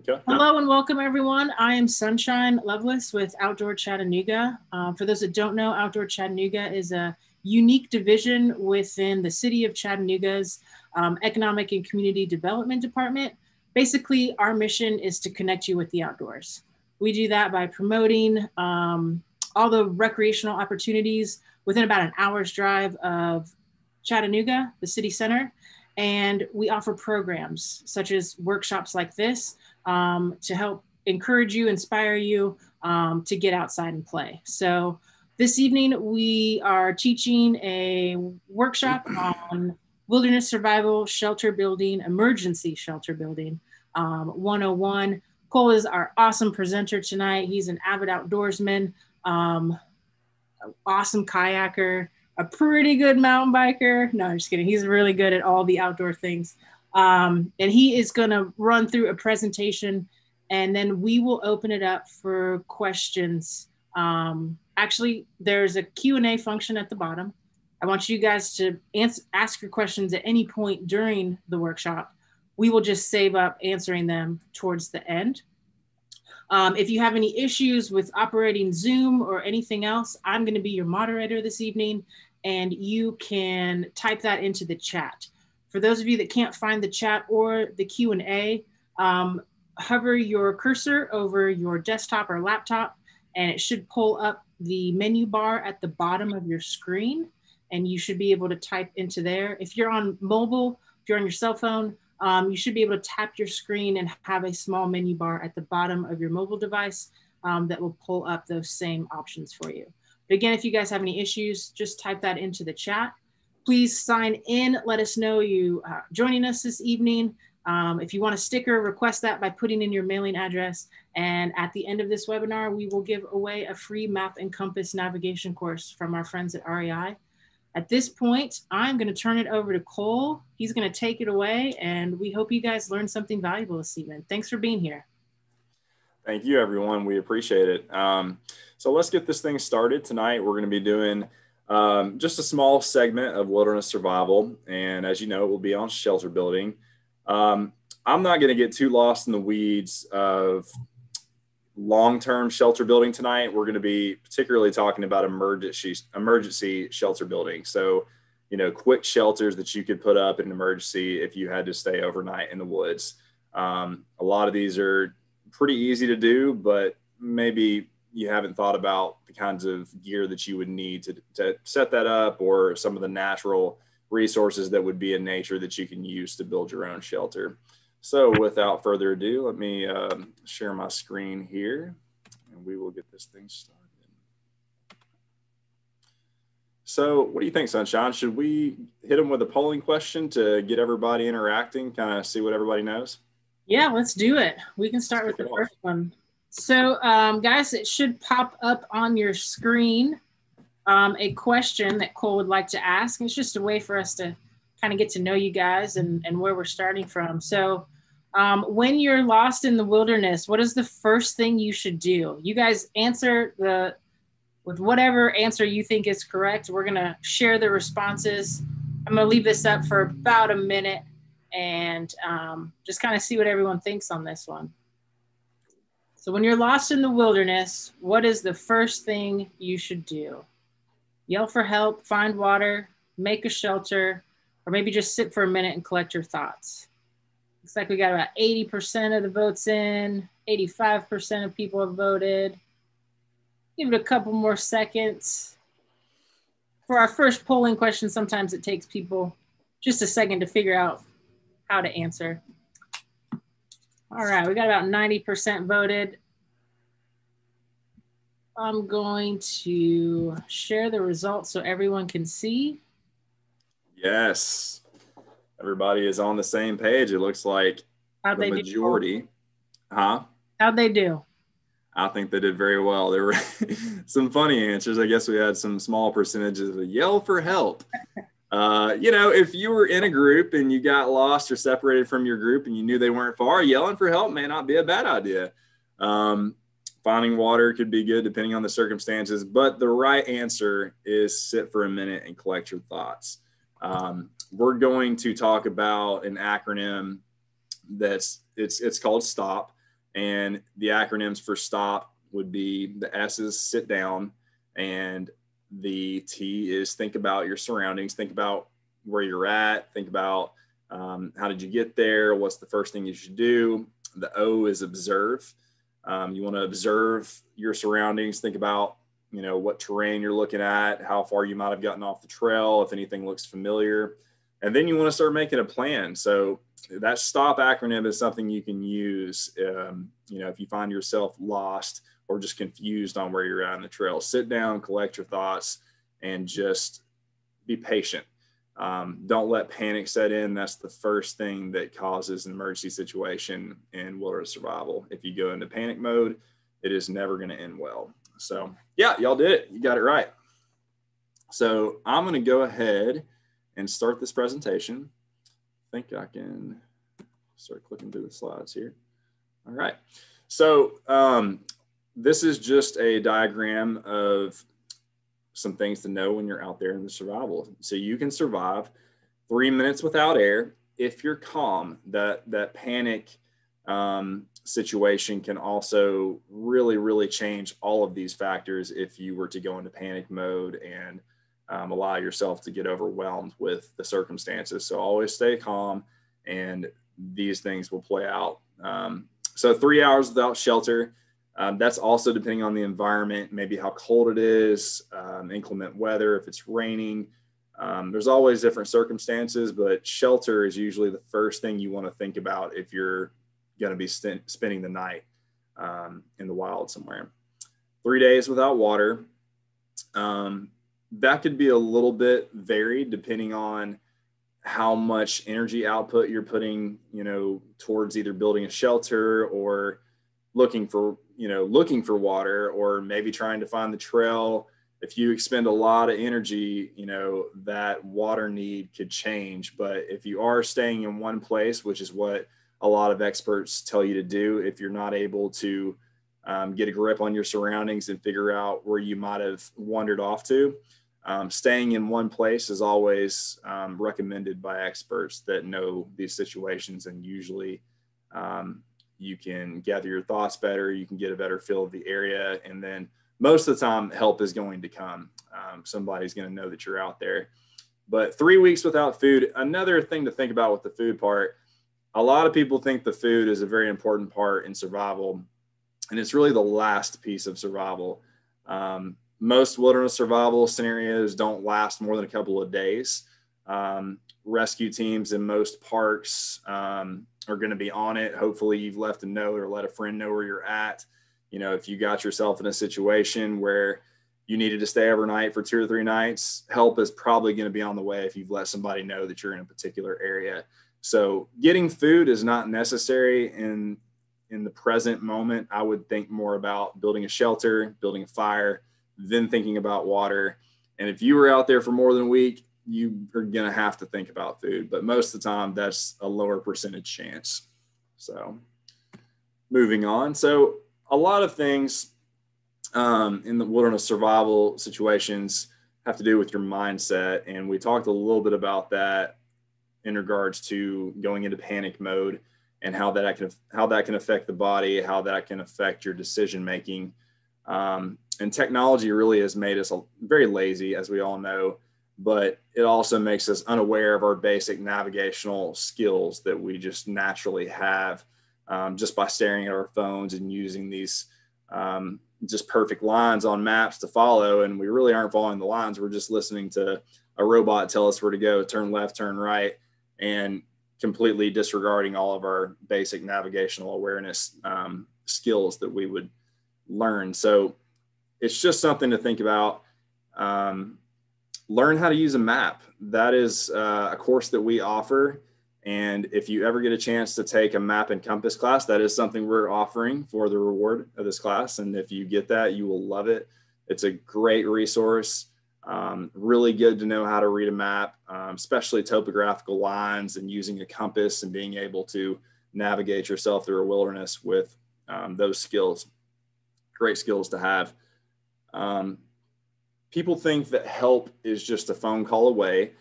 Okay. Hello and welcome everyone. I am Sunshine Lovelace with Outdoor Chattanooga. For those that don't know, Outdoor Chattanooga is a unique division within the city of Chattanooga's Economic and Community Development Department. Basically, our mission is to connect you with the outdoors. We do that by promoting all the recreational opportunities within about an hour's drive of Chattanooga, the city center. And we offer programs such as workshops like this to help encourage you, inspire you to get outside and play. So this evening we are teaching a workshop on wilderness survival, shelter building, emergency shelter building 101. Cole is our awesome presenter tonight. He's an avid outdoorsman, awesome kayaker, a pretty good mountain biker. No, I'm just kidding. He's really good at all the outdoor things. And he is going to run through a presentation and then we will open it up for questions. Actually, there's a Q&A function at the bottom. I want you guys to ask your questions at any point during the workshop. We will just save up answering them towards the end. If you have any issues with operating Zoom or anything else, I'm going to be your moderator this evening, and you can type that into the chat. For those of you that can't find the chat or the Q&A, hover your cursor over your desktop or laptop, and it should pull up the menu bar at the bottom of your screen, and you should be able to type into there. If you're on mobile, if you're on your cell phone, you should be able to tap your screen and have a small menu bar at the bottom of your mobile device that will pull up those same options for you. But again, if you guys have any issues, just type that into the chat. Please sign in. Let us know you joining us this evening. If you want a sticker, request that by putting in your mailing address. And at the end of this webinar, we will give away a free map and compass navigation course from our friends at REI. At this point, I'm going to turn it over to Cole. He's going to take it away, and we hope you guys learned something valuable this evening. Thanks for being here. Thank you, everyone. We appreciate it. So let's get this thing started. Tonight, we're going to be doing just a small segment of wilderness survival. And as you know, it will be on shelter building. I'm not going to get too lost in the weeds of long-term shelter building tonight. We're going to be particularly talking about emergency shelter building. So, you know, quick shelters that you could put up in an emergency if you had to stay overnight in the woods. A lot of these are pretty easy to do, but maybe you haven't thought about the kinds of gear that you would need to set that up, or some of the natural resources that would be in nature that you can use to build your own shelter. So without further ado, let me share my screen here and we will get this thing started. So what do you think, Sunshine? Should we hit them with a polling question to get everybody interacting, kind of see what everybody knows? Yeah, let's do it. We can start with the first one. So guys, it should pop up on your screen a question that Cole would like to ask. It's just a way for us to kind of get to know you guys and where we're starting from. So when you're lost in the wilderness, what is the first thing you should do? You guys answer with whatever answer you think is correct. We're gonna share the responses. I'm gonna leave this up for about a minute and just kind of see what everyone thinks on this one. So when you're lost in the wilderness, what is the first thing you should do? Yell for help, find water, make a shelter, or maybe just sit for a minute and collect your thoughts. Looks like we got about 80% of the votes in, 85% of people have voted. Give it a couple more seconds. For our first polling question, sometimes it takes people just a second to figure out how to answer. All right, we got about 90% voted. I'm going to share the results so everyone can see. Yes, everybody is on the same page. It looks like How'd the majority. How'd they do? I think they did very well. There were some funny answers. I guess we had some small percentages of yell for help. You know, if you were in a group and you got lost or separated from your group and you knew they weren't far, yelling for help may not be a bad idea. Finding water could be good depending on the circumstances, but the right answer is sit for a minute and collect your thoughts. We're going to talk about an acronym it's called STOP. And the acronyms for stop would be, the S is sit down, and the T is think about your surroundings, think about where you're at, think about how did you get there, what's the first thing you should do. The O is observe. You want to observe your surroundings, think about, you know, what terrain you're looking at, how far you might have gotten off the trail, if anything looks familiar. And then you want to start making a plan. So that STOP acronym is something you can use, you know, if you find yourself lost or just confused on where you're at on the trail. Sit down, collect your thoughts, and just be patient. Don't let panic set in. That's the first thing that causes an emergency situation in wilderness survival. If you go into panic mode, it is never going to end well. So yeah, y'all did it. You got it right. So I'm going to go ahead and start this presentation. I think I can start clicking through the slides here. All right. So this is just a diagram of some things to know when you're out there in the survival. So you can survive 3 minutes without air if you're calm. That panic situation can also really change all of these factors if you were to go into panic mode and allow yourself to get overwhelmed with the circumstances. So always stay calm, and these things will play out. So 3 hours without shelter. That's also depending on the environment, maybe how cold it is, inclement weather, if it's raining. There's always different circumstances, but shelter is usually the first thing you want to think about if you're going to be spending the night in the wild somewhere. 3 days without water. That could be a little bit varied depending on how much energy output you're putting, you know, towards either building a shelter or looking for water, or maybe trying to find the trail. If you expend a lot of energy, you know, that water need could change. But if you are staying in one place, which is what a lot of experts tell you to do, if you're not able to get a grip on your surroundings and figure out where you might have wandered off to, staying in one place is always recommended by experts that know these situations, and usually you can gather your thoughts better, you can get a better feel of the area, and then most of the time help is going to come. Somebody's going to know that you're out there. But 3 weeks without food, another thing to think about with the food part, a lot of people think the food is a very important part in survival, and it's really the last piece of survival. Most wilderness survival scenarios don't last more than a couple of days. Rescue teams in most parks are going to be on it. Hopefully you've left a note or let a friend know where you're at. You know, if you got yourself in a situation where you needed to stay overnight for 2 or 3 nights, help is probably going to be on the way if you've let somebody know that you're in a particular area. So getting food is not necessary in the present moment. I would think more about building a shelter, building a fire, then thinking about water. And if you were out there for more than a week, you are going to have to think about food, but most of the time that's a lower percentage chance. So moving on. So a lot of things in the wilderness survival situations have to do with your mindset. And we talked a little bit about that in regards to going into panic mode and how that can affect the body, how that can affect your decision-making. And technology really has made us very lazy, as we all know, but it also makes us unaware of our basic navigational skills that we just naturally have just by staring at our phones and using these just perfect lines on maps to follow. And we really aren't following the lines. We're just listening to a robot tell us where to go, turn left, turn right, and completely disregarding all of our basic navigational awareness skills that we would learn. So it's just something to think about. Learn how to use a map. That is a course that we offer. And if you ever get a chance to take a map and compass class, that is something we're offering for the reward of this class. And if you get that, you will love it. It's a great resource. Really good to know how to read a map, especially topographical lines and using a compass and being able to navigate yourself through a wilderness with those skills. Great skills to have. People think that help is just a phone call away.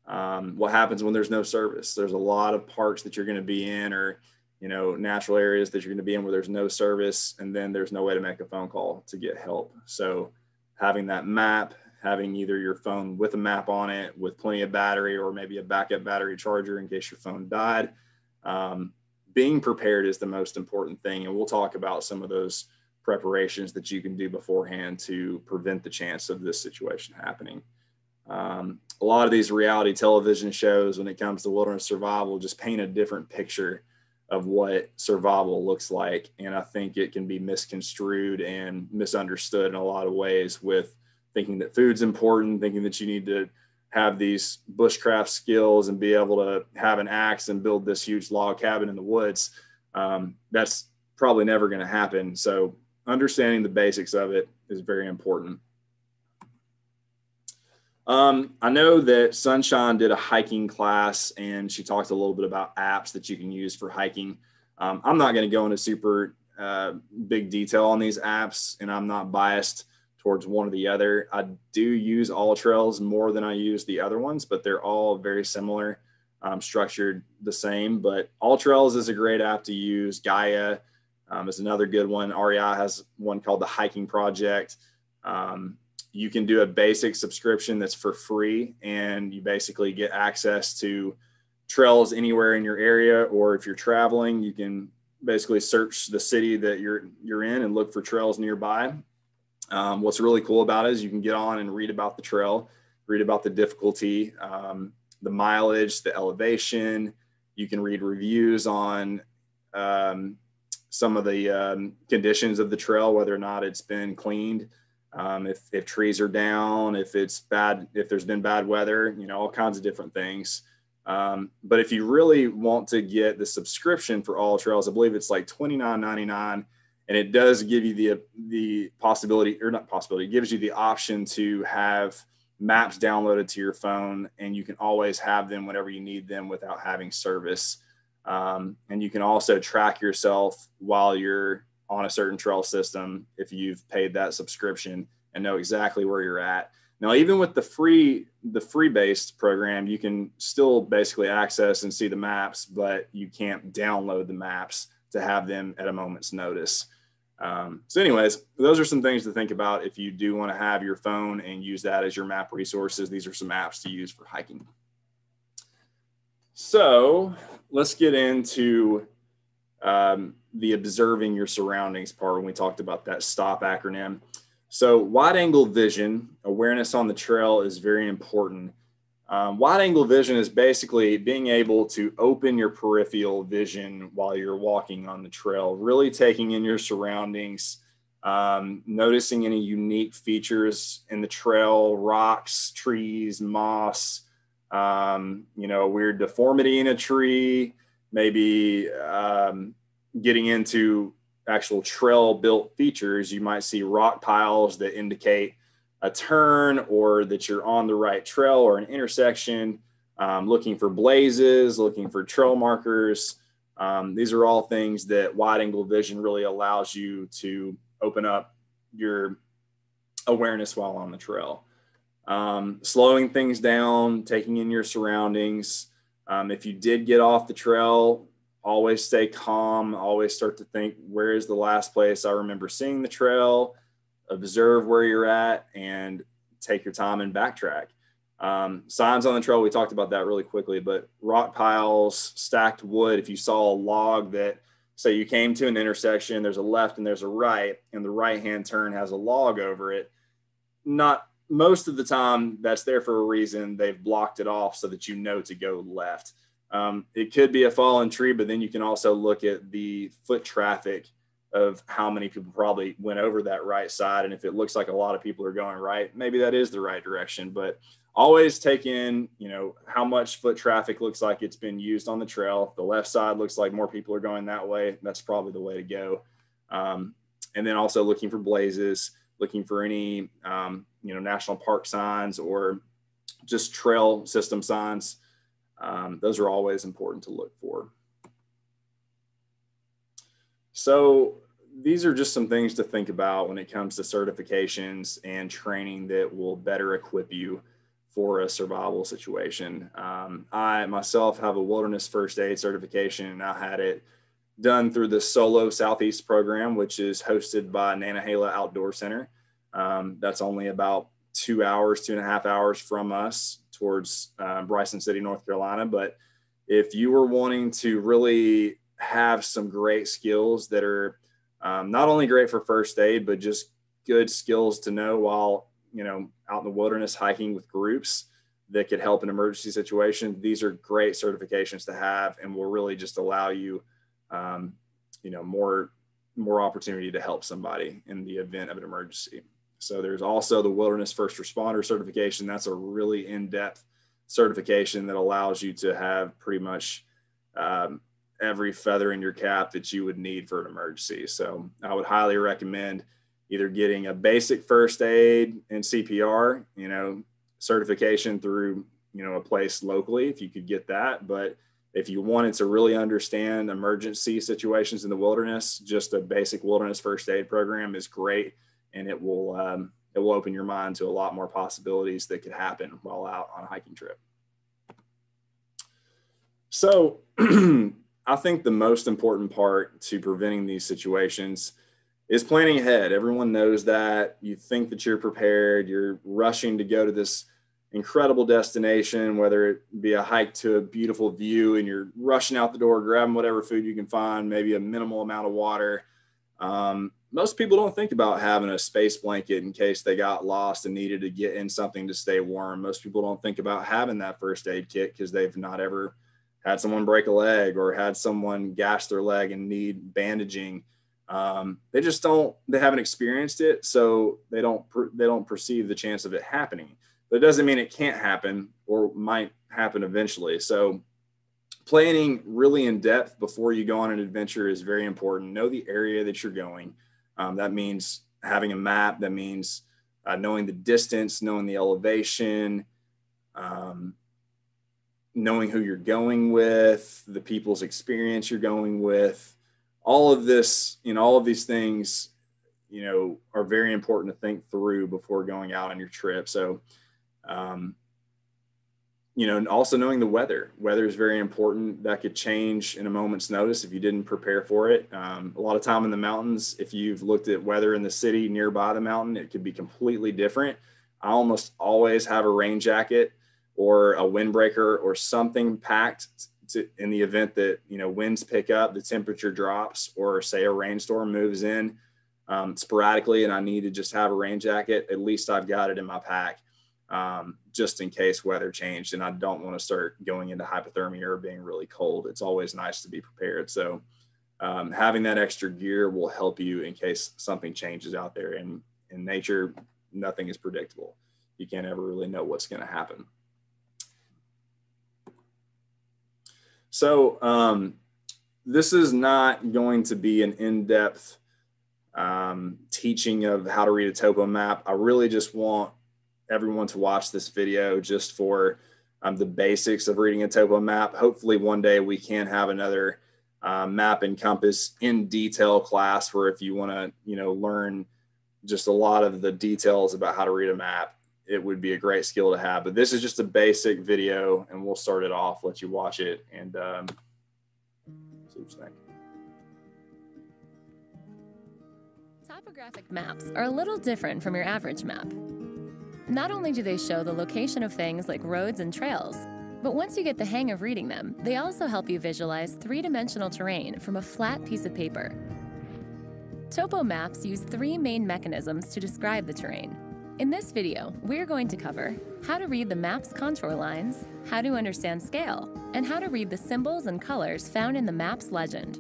What happens when there's no service? There's a lot of parks that you're going to be in, or natural areas that you're going to be in where there's no service, and then there's no way to make a phone call to get help. So having that map, having either your phone with a map on it with plenty of battery, or maybe a backup battery charger in case your phone died. Being prepared is the most important thing. And we'll talk about some of those preparations that you can do beforehand to prevent the chance of this situation happening. A lot of these reality television shows, when it comes to wilderness survival, just paint a different picture of what survival looks like. And I think it can be misconstrued and misunderstood in a lot of ways, with thinking that food's important, thinking that you need to have these bushcraft skills and be able to have an axe and build this huge log cabin in the woods. That's probably never going to happen. So understanding the basics of it is very important. I know that Sunshine did a hiking class, and she talked a little bit about apps that you can use for hiking. I'm not going to go into super big detail on these apps, and I'm not biased towards one or the other. I do use AllTrails more than I use the other ones, but they're all very similar, structured the same. But AllTrails is a great app to use. Gaia is another good one. REI has one called the Hiking Project. You can do a basic subscription that's for free, and you basically get access to trails anywhere in your area. Or if you're traveling, you can basically search the city that you're in and look for trails nearby. What's really cool about it is you can get on and read about the trail, read about the difficulty, the mileage, the elevation. You can read reviews on some of the conditions of the trail, whether or not it's been cleaned. If trees are down, if it's bad, if there's been bad weather, all kinds of different things. But if you really want to get the subscription for AllTrails, I believe it's like $29.99, and it does give you the possibility, or not possibility, it gives you the option to have maps downloaded to your phone, and you can always have them whenever you need them without having service. And you can also track yourself while you're on a certain trail system if you've paid that subscription, and know exactly where you're at. Now, even with the free based program, you can still basically access and see the maps, but you can't download the maps to have them at a moment's notice. So anyways, those are some things to think about if you do want to have your phone and use that as your map resources. These are some apps to use for hiking. So let's get into the observing your surroundings part when we talked about that STOP acronym. So wide angle vision, awareness on the trail, is very important. Wide angle vision is basically being able to open your peripheral vision while you're walking on the trail, really taking in your surroundings, noticing any unique features in the trail, rocks, trees, moss, a weird deformity in a tree, maybe getting into actual trail built features. You might see rock piles that indicate a turn or that you're on the right trail or an intersection, looking for blazes, looking for trail markers. These are all things that wide angle vision really allows you to open up your awareness while on the trail. Slowing things down, taking in your surroundings. If you did get off the trail, always stay calm, always start to think, where is the last place I remember seeing the trail? Observe where you're at and take your time and backtrack. Signs on the trail, we talked about that really quickly, but rock piles, stacked wood. If you saw a log that, say you came to an intersection, there's a left and there's a right, and the right-hand turn has a log over it, not most of the time that's there for a reason. They've blocked it off so that you know to go left. It could be a fallen tree, but then you can also look at the foot traffic of how many people probably went over that right side. And if it looks like a lot of people are going right, maybe that is the right direction. But always take in, how much foot traffic looks like it's been used on the trail. If the left side looks like more people are going that way, that's probably the way to go. And then also looking for blazes, looking for any, national park signs or just trail system signs. Those are always important to look for. So these are just some things to think about when it comes to certifications and training that will better equip you for a survival situation. I myself have a wilderness first aid certification, and I had it done through the Solo Southeast program, which is hosted by Nantahala Outdoor Center. That's only about 2.5 hours from us towards Bryson City, North Carolina. But if you were wanting to really have some great skills that are not only great for first aid, but just good skills to know while, out in the wilderness hiking with groups that could help in emergency situation, these are great certifications to have and will really just allow you, more opportunity to help somebody in the event of an emergency. So there's also the Wilderness First Responder certification. That's a really in-depth certification that allows you to have pretty much every feather in your cap that you would need for an emergency. So I would highly recommend either getting a basic first aid and CPR, certification through, a place locally, if you could get that. But if you wanted to really understand emergency situations in the wilderness, just a basic wilderness first aid program is great. And it will open your mind to a lot more possibilities that could happen while out on a hiking trip. So I think the most important part to preventing these situations is planning ahead. Everyone knows that. You think that you're prepared, you're rushing to go to this incredible destination, whether it be a hike to a beautiful view, and you're rushing out the door, grabbing whatever food you can find, maybe a minimal amount of water. Most people don't think about having a space blanket in case they got lost and needed to get in something to stay warm. Most people don't think about having that first aid kit because they've not ever had someone break a leg or had someone gash their leg and need bandaging. They haven't experienced it, so they don't perceive the chance of it happening. But it doesn't mean it can't happen or might happen eventually. So planning really in depth before you go on an adventure is very important. Know the area that you're going. That means having a map. That means knowing the distance, knowing the elevation, knowing who you're going with, the people's experience you're going with. All of this, all of these things, are very important to think through before going out on your trip. So, and also knowing the weather. Weather is very important. That could change in a moment's notice if you didn't prepare for it. A lot of time in the mountains, if you've looked at weather in the city nearby the mountain, it could be completely different. I almost always have a rain jacket or a windbreaker or something packed in the event that, winds pick up, the temperature drops, or say a rainstorm moves in sporadically and I need to just have a rain jacket. At least I've got it in my pack. Just in case weather changed and I don't want to start going into hypothermia or being really cold. It's always nice to be prepared. So having that extra gear will help you in case something changes out there. And in nature, nothing is predictable. You can't ever really know what's going to happen. So this is not going to be an in-depth teaching of how to read a topo map. I really just want everyone to watch this video just for the basics of reading a topo map. Hopefully one day we can have another map and compass in detail class where if you want to, learn just a lot of the details about how to read a map, it would be a great skill to have. But this is just a basic video and we'll start it off, let you watch it and see what you think. Topographic maps are a little different from your average map. Not only do they show the location of things like roads and trails, but once you get the hang of reading them, they also help you visualize three-dimensional terrain from a flat piece of paper. Topo maps use three main mechanisms to describe the terrain. In this video, we're going to cover how to read the map's contour lines, how to understand scale, and how to read the symbols and colors found in the map's legend.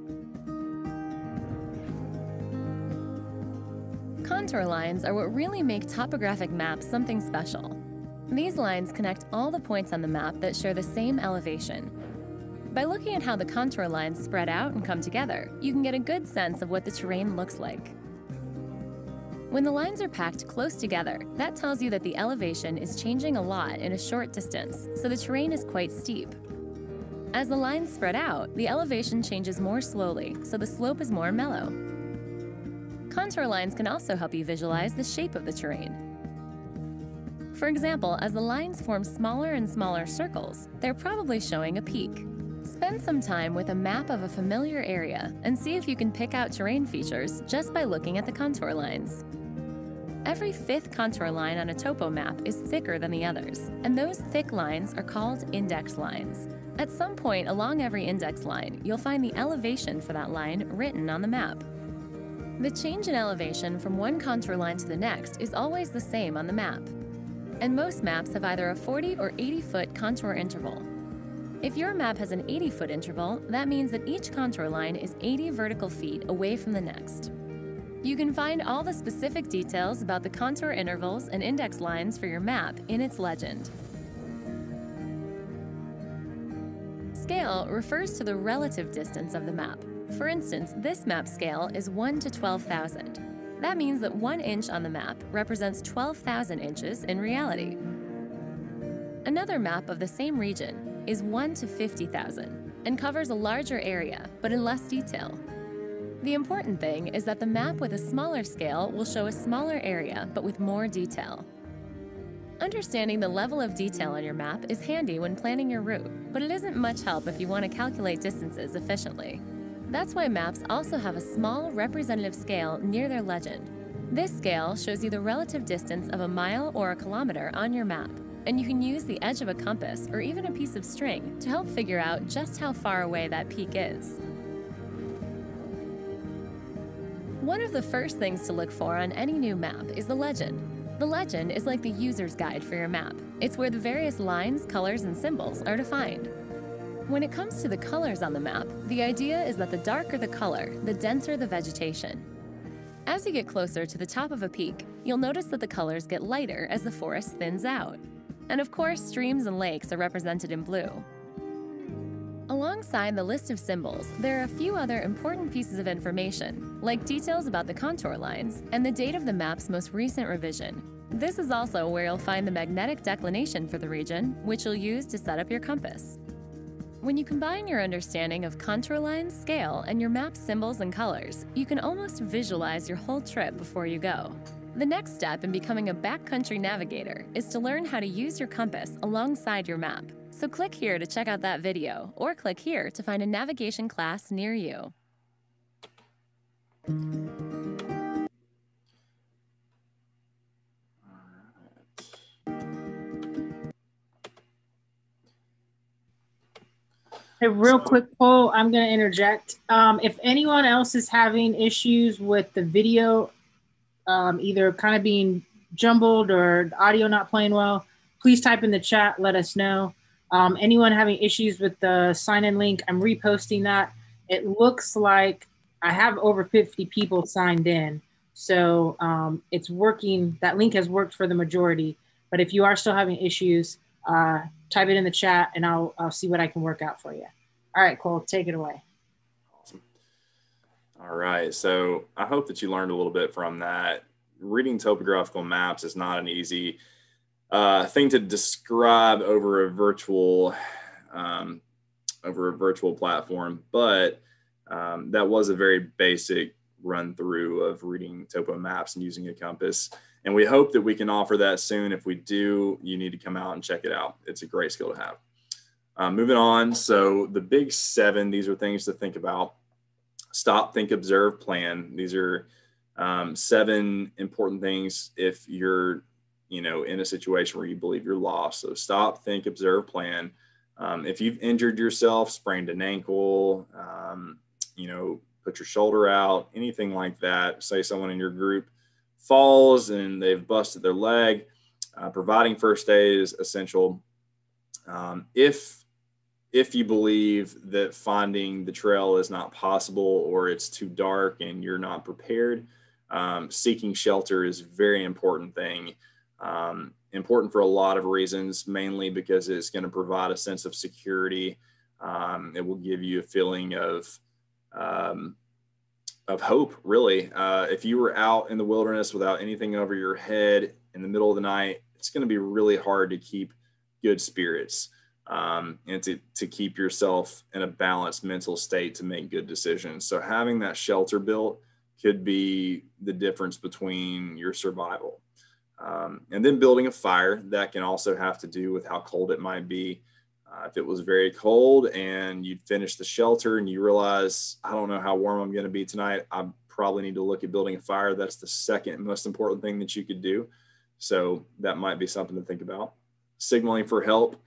Contour lines are what really make topographic maps something special. These lines connect all the points on the map that share the same elevation. By looking at how the contour lines spread out and come together, you can get a good sense of what the terrain looks like. When the lines are packed close together, that tells you that the elevation is changing a lot in a short distance, so the terrain is quite steep. As the lines spread out, the elevation changes more slowly, so the slope is more mellow. Contour lines can also help you visualize the shape of the terrain. For example, as the lines form smaller and smaller circles, they're probably showing a peak. Spend some time with a map of a familiar area and see if you can pick out terrain features just by looking at the contour lines. Every fifth contour line on a topo map is thicker than the others, and those thick lines are called index lines. At some point along every index line, you'll find the elevation for that line written on the map. The change in elevation from one contour line to the next is always the same on the map, and most maps have either a 40 or 80-foot contour interval. If your map has an 80-foot interval, that means that each contour line is 80 vertical feet away from the next. You can find all the specific details about the contour intervals and index lines for your map in its legend. Scale refers to the relative distance of the map. For instance, this map scale is 1 to 12,000. That means that 1 inch on the map represents 12,000 inches in reality. Another map of the same region is 1 to 50,000 and covers a larger area, but in less detail. The important thing is that the map with a smaller scale will show a smaller area, but with more detail. Understanding the level of detail on your map is handy when planning your route, but it isn't much help if you want to calculate distances efficiently. That's why maps also have a small representative scale near their legend. This scale shows you the relative distance of a mile or a kilometer on your map, and you can use the edge of a compass or even a piece of string to help figure out just how far away that peak is. One of the first things to look for on any new map is the legend. The legend is like the user's guide for your map. It's where the various lines, colors, and symbols are defined. When it comes to the colors on the map, the idea is that the darker the color, the denser the vegetation. As you get closer to the top of a peak, you'll notice that the colors get lighter as the forest thins out. And of course, streams and lakes are represented in blue. Alongside the list of symbols, there are a few other important pieces of information, like details about the contour lines and the date of the map's most recent revision. This is also where you'll find the magnetic declination for the region, which you'll use to set up your compass. When you combine your understanding of contour lines, scale, and your map's symbols and colors, you can almost visualize your whole trip before you go. The next step in becoming a backcountry navigator is to learn how to use your compass alongside your map. So click here to check out that video, or click here to find a navigation class near you. A real quick poll, I'm going to interject. If anyone else is having issues with the video, either kind of being jumbled or the audio not playing well, please type in the chat, let us know. Anyone having issues with the sign-in link, I'm reposting that. It looks like I have over 50 people signed in. So it's working. That link has worked for the majority. But if you are still having issues, type it in the chat and I'll see what I can work out for you. All right, Cole, take it away. Awesome. All right. So I hope that you learned a little bit from that. Reading topographical maps is not an easy thing to describe over a virtual platform, but that was a very basic run through of reading topo maps and using a compass. And we hope that we can offer that soon. If we do, you need to come out and check it out. It's a great skill to have. Moving on. So the big 7, these are things to think about. Stop, think, observe, plan. These are 7 important things if you're, in a situation where you believe you're lost. So stop, think, observe, plan. If you've injured yourself, sprained an ankle, put your shoulder out, anything like that, say someone in your group falls and they've busted their leg, providing first aid is essential. If you believe that finding the trail is not possible or it's too dark and you're not prepared, seeking shelter is a very important thing. Important for a lot of reasons, mainly because it's going to provide a sense of security. It will give you a feeling of hope, really. If you were out in the wilderness without anything over your head in the middle of the night, it's going to be really hard to keep good spirits and to keep yourself in a balanced mental state to make good decisions. So having that shelter built could be the difference between your survival. And then building a fire, that can also have to do with how cold it might be. If it was very cold and you'd finish the shelter and you realize, I don't know how warm I'm going to be tonight, I probably need to look at building a fire. That's the second most important thing that you could do. So that might be something to think about. Signaling for help.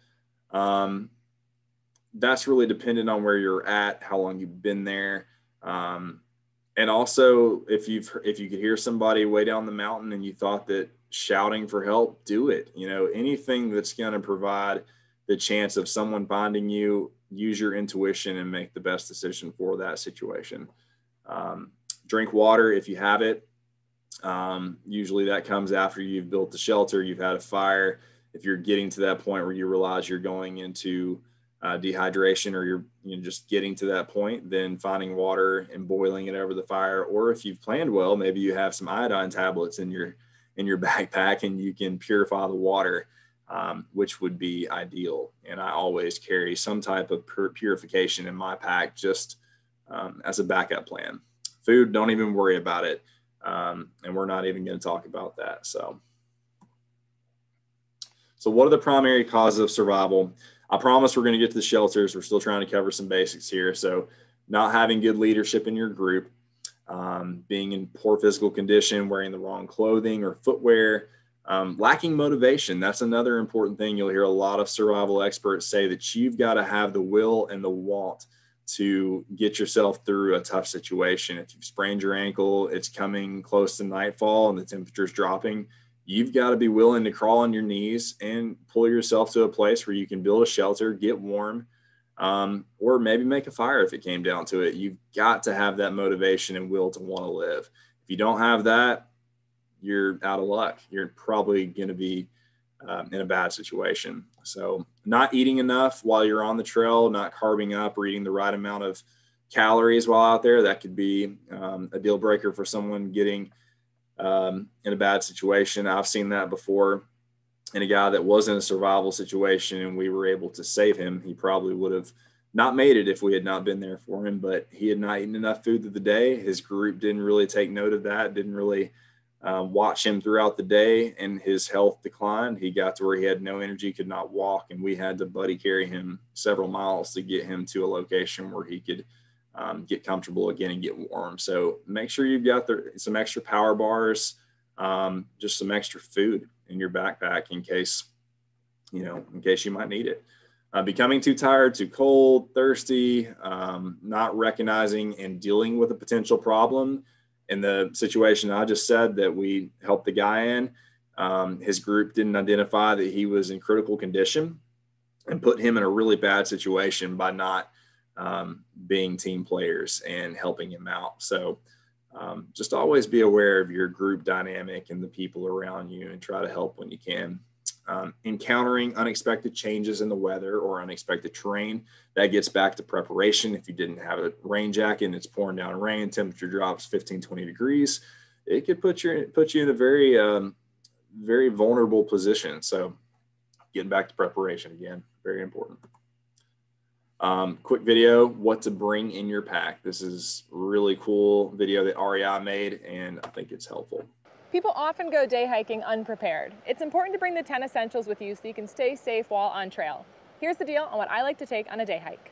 That's really dependent on where you're at, how long you've been there. And also if you could hear somebody way down the mountain and you thought that shouting for help, do it. Anything that's going to provide the chance of someone finding you, use your intuition and make the best decision for that situation. Drink water if you have it. Usually that comes after you've built the shelter, you've had a fire. If you're getting to that point where you realize you're going into dehydration, or you're just getting to that point, then finding water and boiling it over the fire. Or if you've planned well, maybe you have some iodine tablets in your backpack and you can purify the water, which would be ideal. And I always carry some type of purification in my pack, just as a backup plan. Food, don't even worry about it. And we're not even going to talk about that. So what are the primary causes of survival? I promise we're going to get to the shelters. We're still trying to cover some basics here. So not having good leadership in your group, being in poor physical condition, wearing the wrong clothing or footwear, lacking motivation. That's another important thing. You'll hear a lot of survival experts say that you've got to have the will and the want to get yourself through a tough situation. If you've sprained your ankle, it's coming close to nightfall and the temperature's dropping, you've got to be willing to crawl on your knees and pull yourself to a place where you can build a shelter, get warm, or maybe make a fire if it came down to it. You've got to have that motivation and will to want to live. If you don't have that, you're out of luck. You're probably going to be in a bad situation. So not eating enough while you're on the trail, not carving up or eating the right amount of calories while out there, that could be a deal breaker for someone getting in a bad situation. I've seen that before. And a guy that was in a survival situation and we were able to save him, he probably would have not made it if we had not been there for him, but he had not eaten enough food through the day. His group didn't really take note of that, didn't really watch him throughout the day, and his health declined. He got to where he had no energy, could not walk, and we had to buddy carry him several miles to get him to a location where he could get comfortable again and get warm. So make sure you've got some extra power bars, just some extra food in your backpack in case you might need it. Becoming too tired, too cold, thirsty, not recognizing and dealing with a potential problem. In the situation I just said that we helped the guy in, his group didn't identify that he was in critical condition and put him in a really bad situation by not being team players and helping him out. So just always be aware of your group dynamic and the people around you and try to help when you can. Encountering unexpected changes in the weather or unexpected terrain, that gets back to preparation. If you didn't have a rain jacket and it's pouring down rain, temperature drops 15, 20 degrees, it could put you in a very, very vulnerable position. So getting back to preparation again, very important. Quick video, what to bring in your pack. This is a really cool video that REI made, and I think it's helpful. People often go day hiking unprepared. It's important to bring the 10 essentials with you so you can stay safe while on trail. Here's the deal on what I like to take on a day hike.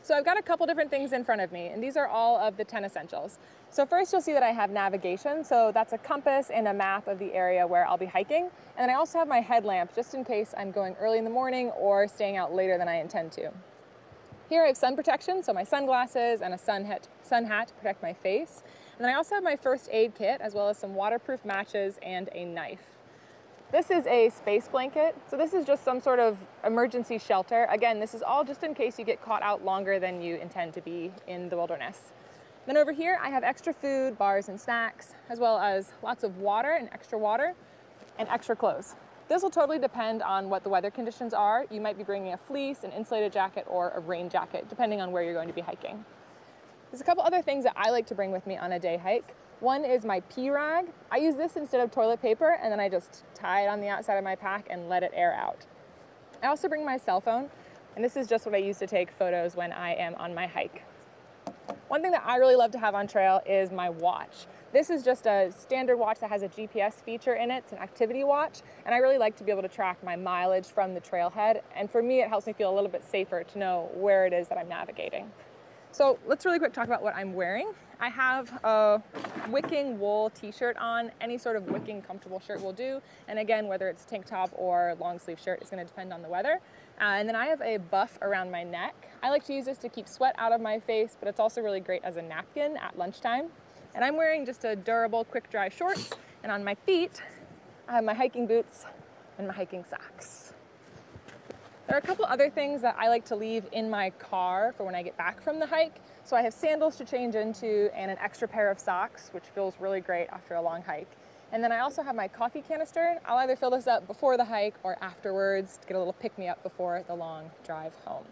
So I've got a couple different things in front of me, and these are all of the 10 essentials. So first you'll see that I have navigation. So that's a compass and a map of the area where I'll be hiking. And then I also have my headlamp just in case I'm going early in the morning or staying out later than I intend to. Here I have sun protection, so my sunglasses and a sun hat to protect my face. And then I also have my first aid kit, as well as some waterproof matches and a knife. This is a space blanket. So this is just some sort of emergency shelter. Again, this is all just in case you get caught out longer than you intend to be in the wilderness. Then over here, I have extra food, bars and snacks, as well as lots of water and extra clothes. This will totally depend on what the weather conditions are. You might be bringing a fleece, an insulated jacket, or a rain jacket, depending on where you're going to be hiking. There's a couple other things that I like to bring with me on a day hike. One is my pee rag. I use this instead of toilet paper, and then I just tie it on the outside of my pack and let it air out. I also bring my cell phone, and this is just what I use to take photos when I am on my hike. One thing that I really love to have on trail is my watch. This is just a standard watch that has a GPS feature in it. It's an activity watch, and I really like to be able to track my mileage from the trailhead. And for me, it helps me feel a little bit safer to know where it is that I'm navigating. So let's really quick talk about what I'm wearing. I have a wicking wool t-shirt on. Any sort of wicking comfortable shirt will do. And again, whether it's tank top or long sleeve shirt, it's going to depend on the weather. And then I have a buff around my neck. I like to use this to keep sweat out of my face, but it's also really great as a napkin at lunchtime. And I'm wearing just a durable, quick dry shorts. And on my feet, I have my hiking boots and my hiking socks. There are a couple other things that I like to leave in my car for when I get back from the hike. So I have sandals to change into and an extra pair of socks, which feels really great after a long hike. And then I also have my coffee canister. I'll either fill this up before the hike or afterwards to get a little pick-me-up before the long drive home.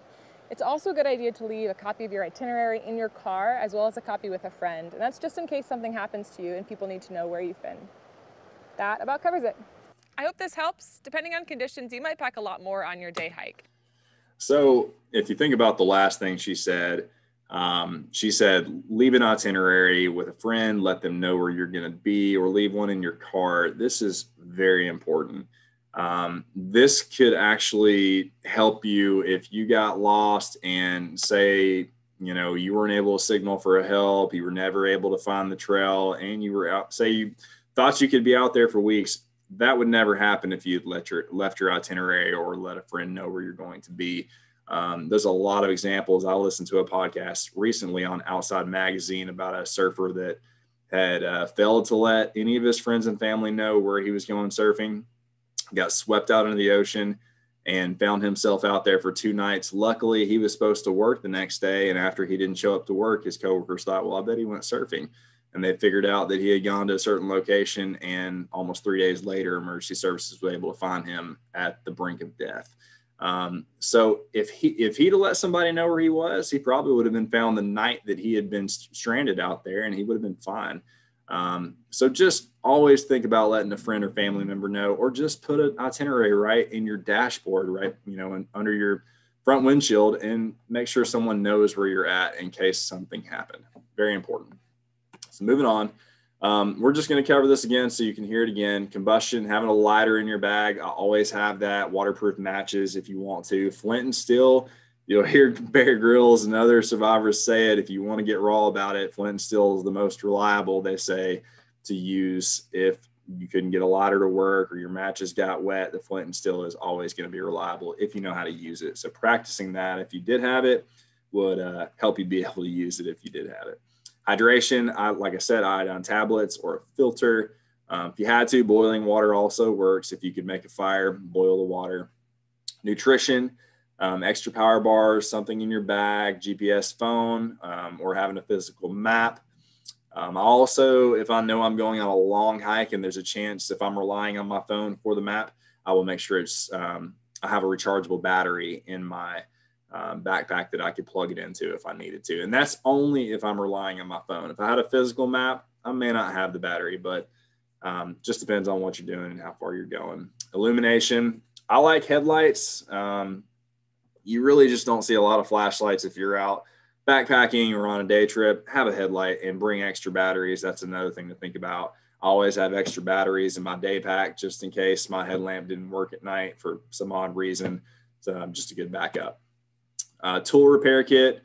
It's also a good idea to leave a copy of your itinerary in your car, as well as a copy with a friend. And that's just in case something happens to you and people need to know where you've been. That about covers it. I hope this helps. Depending on conditions, you might pack a lot more on your day hike. So if you think about the last thing she said leave an itinerary with a friend, let them know where you're going to be, or leave one in your car. This is very important. This could actually help you if you got lost and say, you weren't able to signal for help, you were never able to find the trail, and you were out, say you thought you could be out there for weeks. That would never happen if you'd left your itinerary or let a friend know where you're going to be. There's a lot of examples. I listened to a podcast recently on Outside Magazine about a surfer that had failed to let any of his friends and family know where he was going surfing, got swept out into the ocean, and found himself out there for 2 nights. Luckily, he was supposed to work the next day, and after he didn't show up to work, his coworkers thought, well, I bet he went surfing. And they figured out that he had gone to a certain location, and almost 3 days later, emergency services were able to find him at the brink of death. So if he'd let somebody know where he was, he probably would have been found the night that he had been stranded out there, and he would have been fine. So just always think about letting a friend or family member know, or just put an itinerary right in your dashboard, right, and under your front windshield, and make sure someone knows where you're at in case something happened. Very important. So moving on, we're just going to cover this again so you can hear it again. Combustion, having a lighter in your bag. I always have that. Waterproof matches if you want to. Flint and steel, you'll hear Bear Grylls and other survivors say it. If you want to get raw about it, flint and steel is the most reliable, they say, to use if you couldn't get a lighter to work or your matches got wet. The flint and steel is always going to be reliable if you know how to use it. So practicing that, if you did have it, would help you be able to use it if you did have it. Hydration, like I said, iodine tablets or a filter. If you had to, boiling water also works. If you could make a fire, boil the water. Nutrition, extra power bars, something in your bag, GPS phone, or having a physical map. Also, if I know I'm going on a long hike and there's a chance, if I'm relying on my phone for the map, I will make sure I have a rechargeable battery in my backpack that I could plug it into if I needed to. And that's only if I'm relying on my phone. If I had a physical map, I may not have the battery, but just depends on what you're doing and how far you're going. Illumination, I like headlights. You really just don't see a lot of flashlights if you're out backpacking or on a day trip. Have a headlight and bring extra batteries. That's another thing to think about. I always have extra batteries in my day pack just in case my headlamp didn't work at night for some odd reason. So just a good backup. Tool repair kit,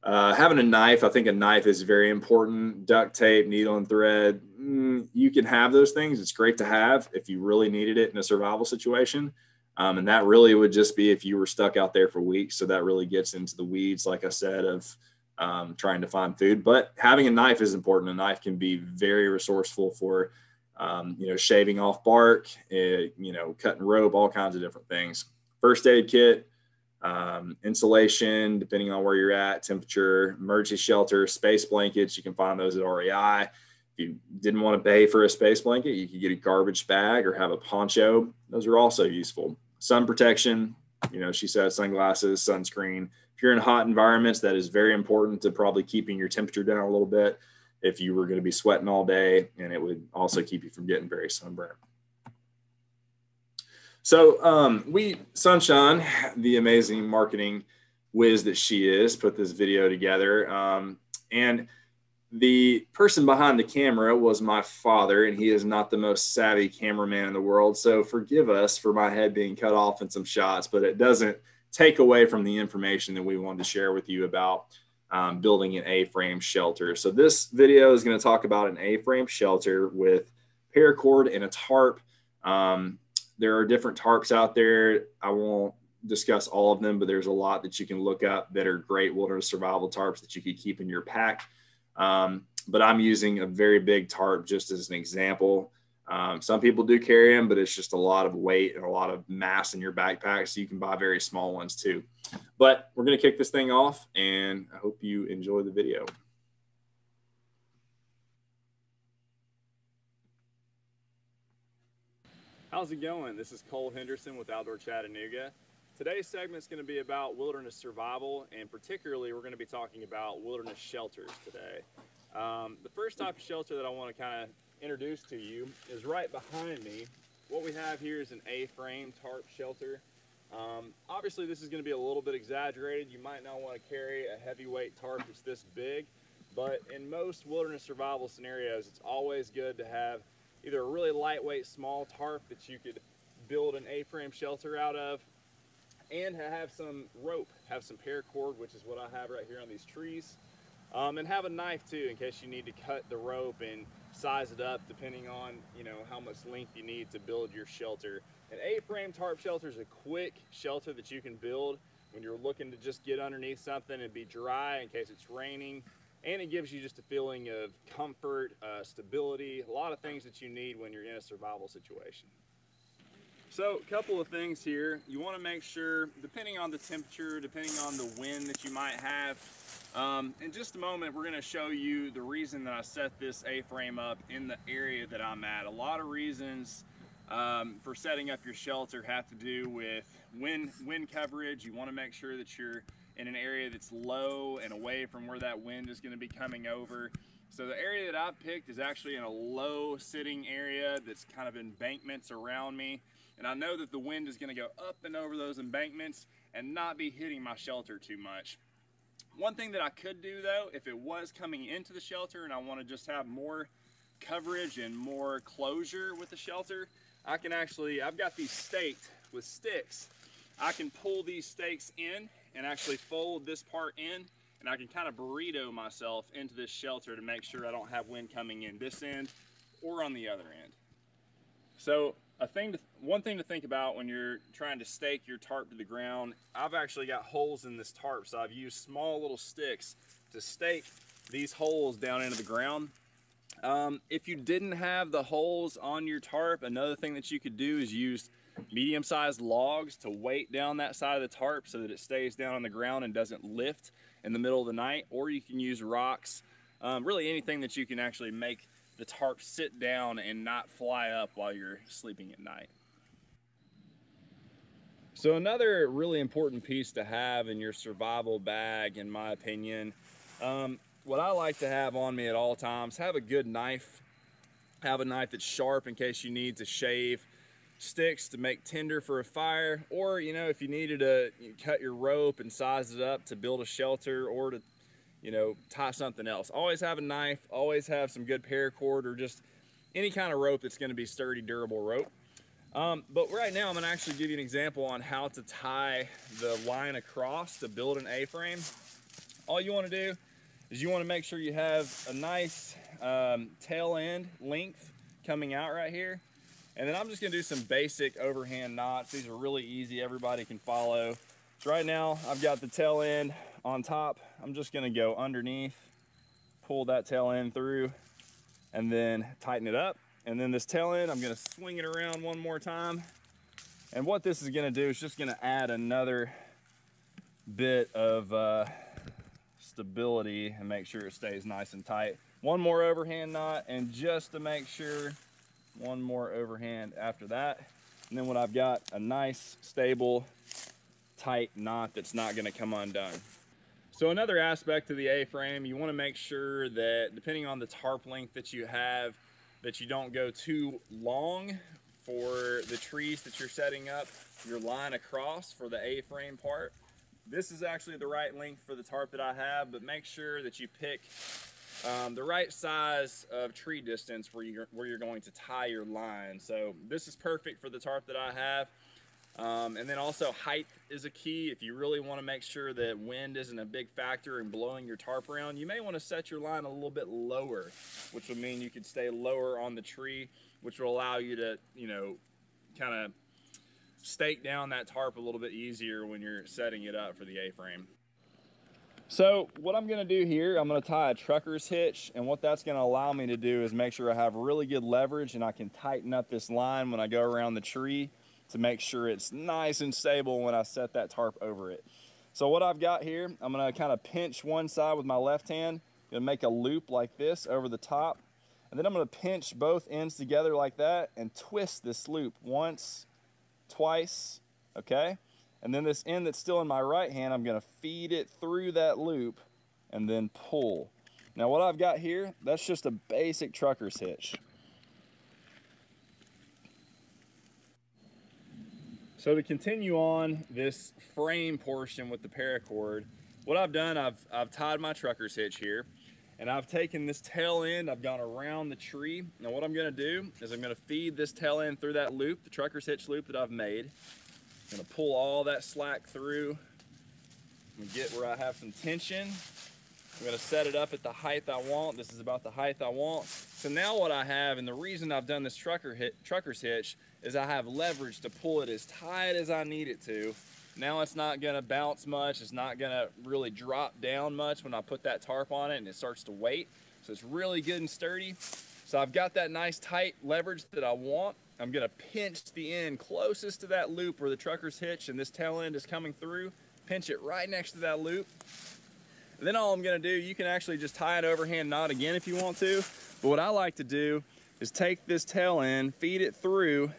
having a knife. I think a knife is very important. Duct tape, needle and thread. You can have those things. It's great to have if you really needed it in a survival situation. And that really would just be if you were stuck out there for weeks. So that really gets into the weeds, like I said, of trying to find food. But having a knife is important. A knife can be very resourceful for, shaving off bark, cutting rope, all kinds of different things. First aid kit. Insulation, depending on where you're at, temperature, emergency shelter, space blankets. You can find those at REI. If you didn't want to pay for a space blanket, you could get a garbage bag or have a poncho. Those are also useful. Sun protection, she said sunglasses, sunscreen. If you're in hot environments, that is very important to probably keeping your temperature down a little bit if you were going to be sweating all day, and it would also keep you from getting very sunburned. So Sunshine, the amazing marketing whiz that she is, put this video together. And the person behind the camera was my father, and he is not the most savvy cameraman in the world. So forgive us for my head being cut off in some shots, but it doesn't take away from the information that we wanted to share with you about building an A-frame shelter. So this video is going to talk about an A-frame shelter with paracord and a tarp. There are different tarps out there. I won't discuss all of them, but there's a lot that you can look up that are great wilderness survival tarps that you could keep in your pack. But I'm using a very big tarp just as an example. Some people do carry them, but it's just a lot of weight and a lot of mass in your backpack. So you can buy very small ones too. But we're going to kick this thing off, and I hope you enjoy the video. How's it going? This is Cole Henderson with Outdoor Chattanooga. Today's segment is going to be about wilderness survival, and particularly we're going to be talking about wilderness shelters today. The first type of shelter that I want to kind of introduce to you is right behind me. What we have here is an A-frame tarp shelter. Obviously this is going to be a little bit exaggerated. You might not want to carry a heavyweight tarp that's this big, but in most wilderness survival scenarios, it's always good to have either a really lightweight small tarp that you could build an A-frame shelter out of, and have some rope, have some paracord, which is what I have right here on these trees, and have a knife too in case you need to cut the rope and size it up depending on how much length you need to build your shelter. An A-frame tarp shelter is a quick shelter that you can build when you're looking to just get underneath something and be dry in case it's raining, and it gives you just a feeling of comfort, stability, a lot of things that you need when you're in a survival situation. So a couple of things here. You want to make sure, depending on the temperature, depending on the wind that you might have, in just a moment we're going to show you the reason that I set this A-frame up in the area that I'm at. A lot of reasons for setting up your shelter have to do with wind coverage. You want to make sure that you're in an area that's low and away from where that wind is going to be coming over. So the area that I've picked is actually in a low sitting area that's kind of embankments around me. And I know that the wind is going to go up and over those embankments and not be hitting my shelter too much. One thing that I could do though, if it was coming into the shelter and I want to just have more coverage and more closure with the shelter, I've got these staked with sticks. I can pull these stakes in and actually fold this part in, and I can kind of burrito myself into this shelter to make sure I don't have wind coming in this end or on the other end. So one thing to think about when you're trying to stake your tarp to the ground, I've actually got holes in this tarp, so I've used small little sticks to stake these holes down into the ground. If you didn't have the holes on your tarp, another thing that you could do is use medium-sized logs to weight down that side of the tarp so that it stays down on the ground and doesn't lift in the middle of the night. Or you can use rocks, really anything that you can actually make the tarp sit down and not fly up while you're sleeping at night. So another really important piece to have in your survival bag, in my opinion, what I like to have on me at all times, have a good knife. Have a knife that's sharp in case you need to shave sticks to make tinder for a fire, or if you needed to cut your rope and size it up to build a shelter or to tie something else. Always have a knife, always have some good paracord or just any kind of rope that's going to be sturdy, durable rope. But right now I'm going to actually give you an example on how to tie the line across to build an A-frame. All you want to do is you want to make sure you have a nice tail end length coming out right here. And then I'm just going to do some basic overhand knots. These are really easy, everybody can follow. So right now I've got the tail end on top. I'm just going to go underneath, pull that tail end through, and then tighten it up. And then this tail end, I'm going to swing it around one more time. And what this is going to do is just going to add another bit of stability and make sure it stays nice and tight. One more overhand knot, and just to make sure, one more overhand after that. And then when I've got a nice, stable, tight knot that's not going to come undone. So another aspect of the A-frame, you want to make sure that depending on the tarp length that you have, that you don't go too long for the trees that you're setting up your line across for the A-frame part. This is actually the right length for the tarp that I have, but make sure that you pick the right size of tree distance where you're going to tie your line. So this is perfect for the tarp that I have. And then also height is a key. If you really want to make sure that wind isn't a big factor in blowing your tarp around, you may want to set your line a little bit lower, which would mean you could stay lower on the tree, which will allow you to, you know, kind of stake down that tarp a little bit easier when you're setting it up for the A-frame. So what I'm going to do here, I'm going to tie a trucker's hitch, and what that's going to allow me to do is make sure I have really good leverage and I can tighten up this line when I go around the tree to make sure it's nice and stable when I set that tarp over it. So what I've got here, I'm going to kind of pinch one side with my left hand, going to make a loop like this over the top, and then I'm going to pinch both ends together like that and twist this loop once, twice, okay? And then this end that's still in my right hand, I'm going to feed it through that loop and then pull. Now what I've got here, that's just a basic trucker's hitch. So to continue on this frame portion with the paracord, what I've done, I've tied my trucker's hitch here, and I've taken this tail end, I've gone around the tree. Now what I'm going to do is I'm going to feed this tail end through that loop, the trucker's hitch loop that I've made. I'm going to pull all that slack through and get where I have some tension. I'm going to set it up at the height I want. This is about the height I want. So now what I have, and the reason I've done this trucker's hitch, is I have leverage to pull it as tight as I need it to. Now it's not going to bounce much. It's not going to really drop down much when I put that tarp on it and it starts to weight. So it's really good and sturdy. So I've got that nice tight leverage that I want. I'm going to pinch the end closest to that loop where the trucker's hitch and this tail end is coming through. Pinch it right next to that loop. And then all I'm going to do, you can actually just tie an overhand knot again if you want to. But what I like to do is take this tail end, feed it through.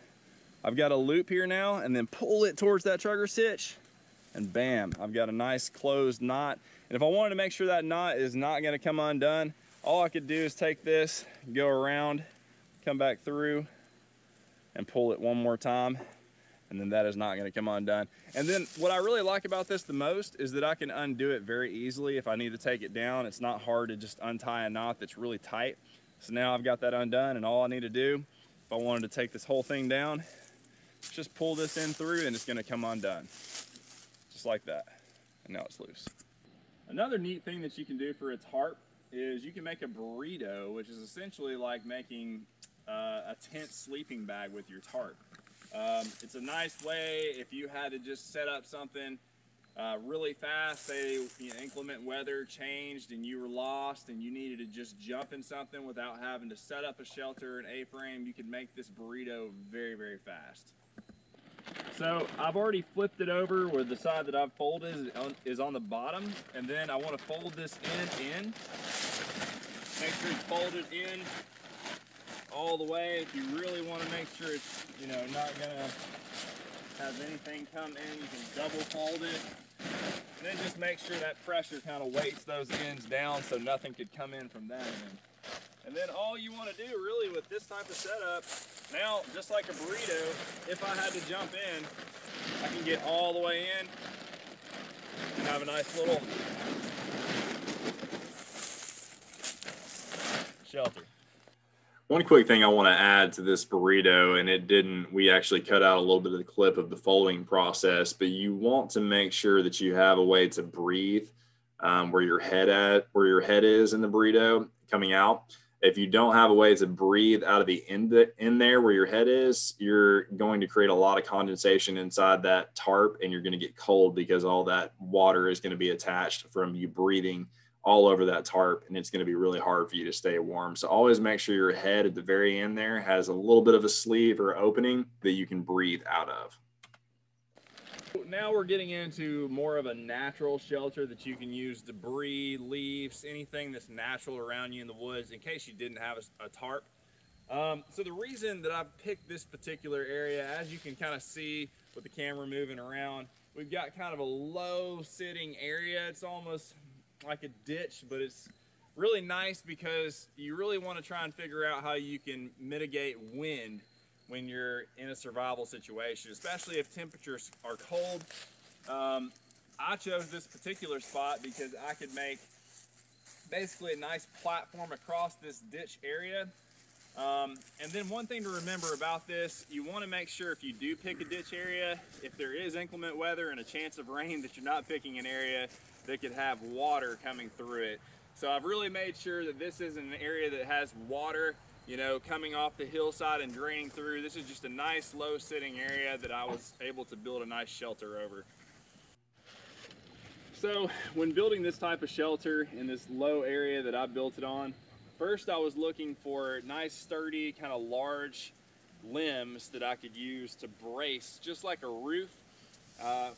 I've got a loop here now, and then pull it towards that trucker's hitch. And bam, I've got a nice closed knot. And if I wanted to make sure that knot is not going to come undone, all I could do is take this, go around, come back through, and pull it one more time, and then that is not going to come undone. And then what I really like about this the most is that I can undo it very easily if I need to take it down. It's not hard to just untie a knot that's really tight. So now I've got that undone, and all I need to do, if I wanted to take this whole thing down, just pull this in through and it's going to come undone. Just like that. And now it's loose. Another neat thing that you can do for a tarp is you can make a burrito, which is essentially like making a tent sleeping bag with your tarp. It's a nice way if you had to just set up something really fast, say inclement weather changed and you were lost and you needed to just jump in something without having to set up a shelter, an A-frame, you could make this burrito very, very fast. So I've already flipped it over where the side that I've folded is on the bottom, and then I want to fold this end in. Make sure it's folded in all the way. If you really want to make sure it's, you know, not gonna have anything come in, you can double fold it. And then just make sure that pressure kind of weights those ends down so nothing could come in from that end. And then all you want to do really with this type of setup, now just like a burrito, if I had to jump in, I can get all the way in and have a nice little shelter. One quick thing I want to add to this burrito, and we actually cut out a little bit of the clip of the folding process, but you want to make sure that you have a way to breathe where your head is in the burrito coming out. If you don't have a way to breathe out of the end in there where your head is, you're going to create a lot of condensation inside that tarp, and you're going to get cold because all that water is going to be attached from you breathing all over that tarp, and it's going to be really hard for you to stay warm. So always make sure your head at the very end there has a little bit of a sleeve or opening that you can breathe out of. Now we're getting into more of a natural shelter that you can use: debris, leaves, anything that's natural around you in the woods in case you didn't have a tarp. So the reason that I've picked this particular area, as you can kind of see with the camera moving around, we've got kind of a low sitting area. It's almost like a ditch, but it's really nice because you really want to try and figure out how you can mitigate wind when you're in a survival situation, especially if temperatures are cold. I chose this particular spot because I could make basically a nice platform across this ditch area. And then one thing to remember about this, you want to make sure if you do pick a ditch area, if there is inclement weather and a chance of rain, that you're not picking an area that could have water coming through it. So I've really made sure that this isn't an area that has water, you know, coming off the hillside and draining through. This is just a nice low sitting area that I was able to build a nice shelter over. So when building this type of shelter in this low area that I built it on, first I was looking for nice sturdy kind of large limbs that I could use to brace just like a roof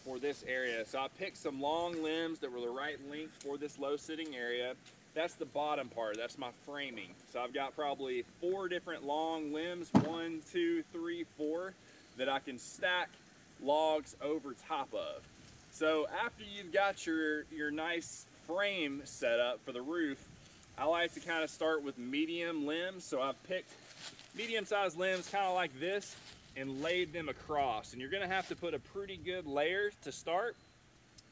for this area. So I picked some long limbs that were the right length for this low sitting area. That's the bottom part, that's my framing. So I've got probably 4 different long limbs, 1, 2, 3, 4, that I can stack logs over top of. So after you've got your nice frame set up for the roof, I like to kind of start with medium limbs. So I've picked medium-sized limbs kind of like this and laid them across. And you're gonna have to put a pretty good layer to start.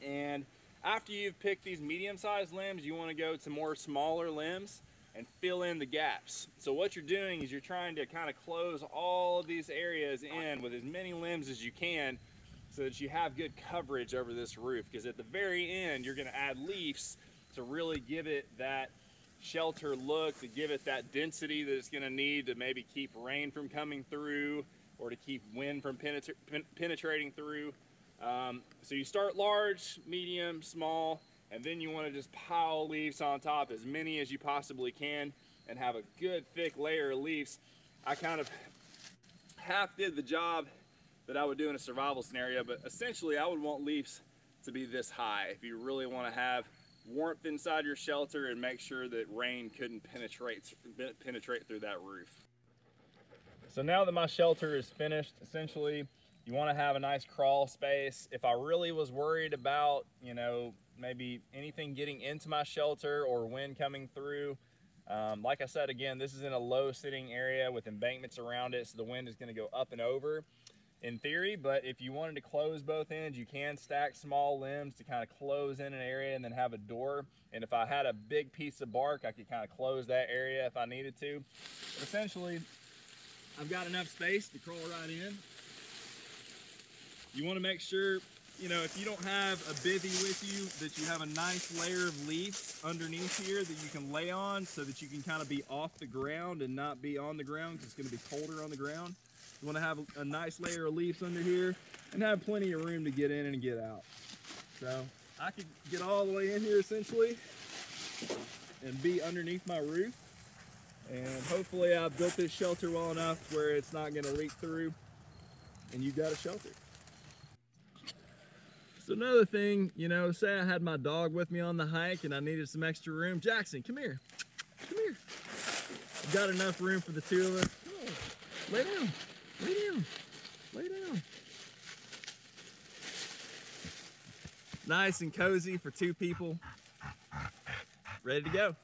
And after you've picked these medium-sized limbs, you wanna go to more smaller limbs and fill in the gaps. So what you're doing is you're trying to kind of close all of these areas in with as many limbs as you can, so that you have good coverage over this roof, because at the very end you're going to add leaves to really give it that shelter look, to give it that density that it's going to need to maybe keep rain from coming through or to keep wind from penetrating through. So you start large, medium, small, and then you want to just pile leaves on top, as many as you possibly can, and have a good thick layer of leaves. I kind of half did the job that I would do in a survival scenario, but essentially I would want leaves to be this high if you really want to have warmth inside your shelter and make sure that rain couldn't penetrate through that roof. So now that my shelter is finished, essentially you want to have a nice crawl space. If I really was worried about, you know, maybe anything getting into my shelter or wind coming through, like I said, again, this is in a low sitting area with embankments around it, so the wind is going to go up and over in theory. But if you wanted to close both ends, you can stack small limbs to kind of close in an area and then have a door. And if I had a big piece of bark, I could kind of close that area if I needed to. But essentially, I've got enough space to crawl right in. You want to make sure, you know, if you don't have a bivvy with you, that you have a nice layer of leaves underneath here that you can lay on, so that you can kind of be off the ground and not be on the ground, because it's going to be colder on the ground. You want to have a nice layer of leaves under here and have plenty of room to get in and get out. So I could get all the way in here essentially and be underneath my roof. And hopefully I've built this shelter well enough where it's not going to leak through and you've got a shelter. So another thing, you know, say I had my dog with me on the hike and I needed some extra room. Jackson, come here. Come here. I've got enough room for the 2 of us. Come on. Lay down. Lay down. Lay down. Nice and cozy for 2 people. Ready to go.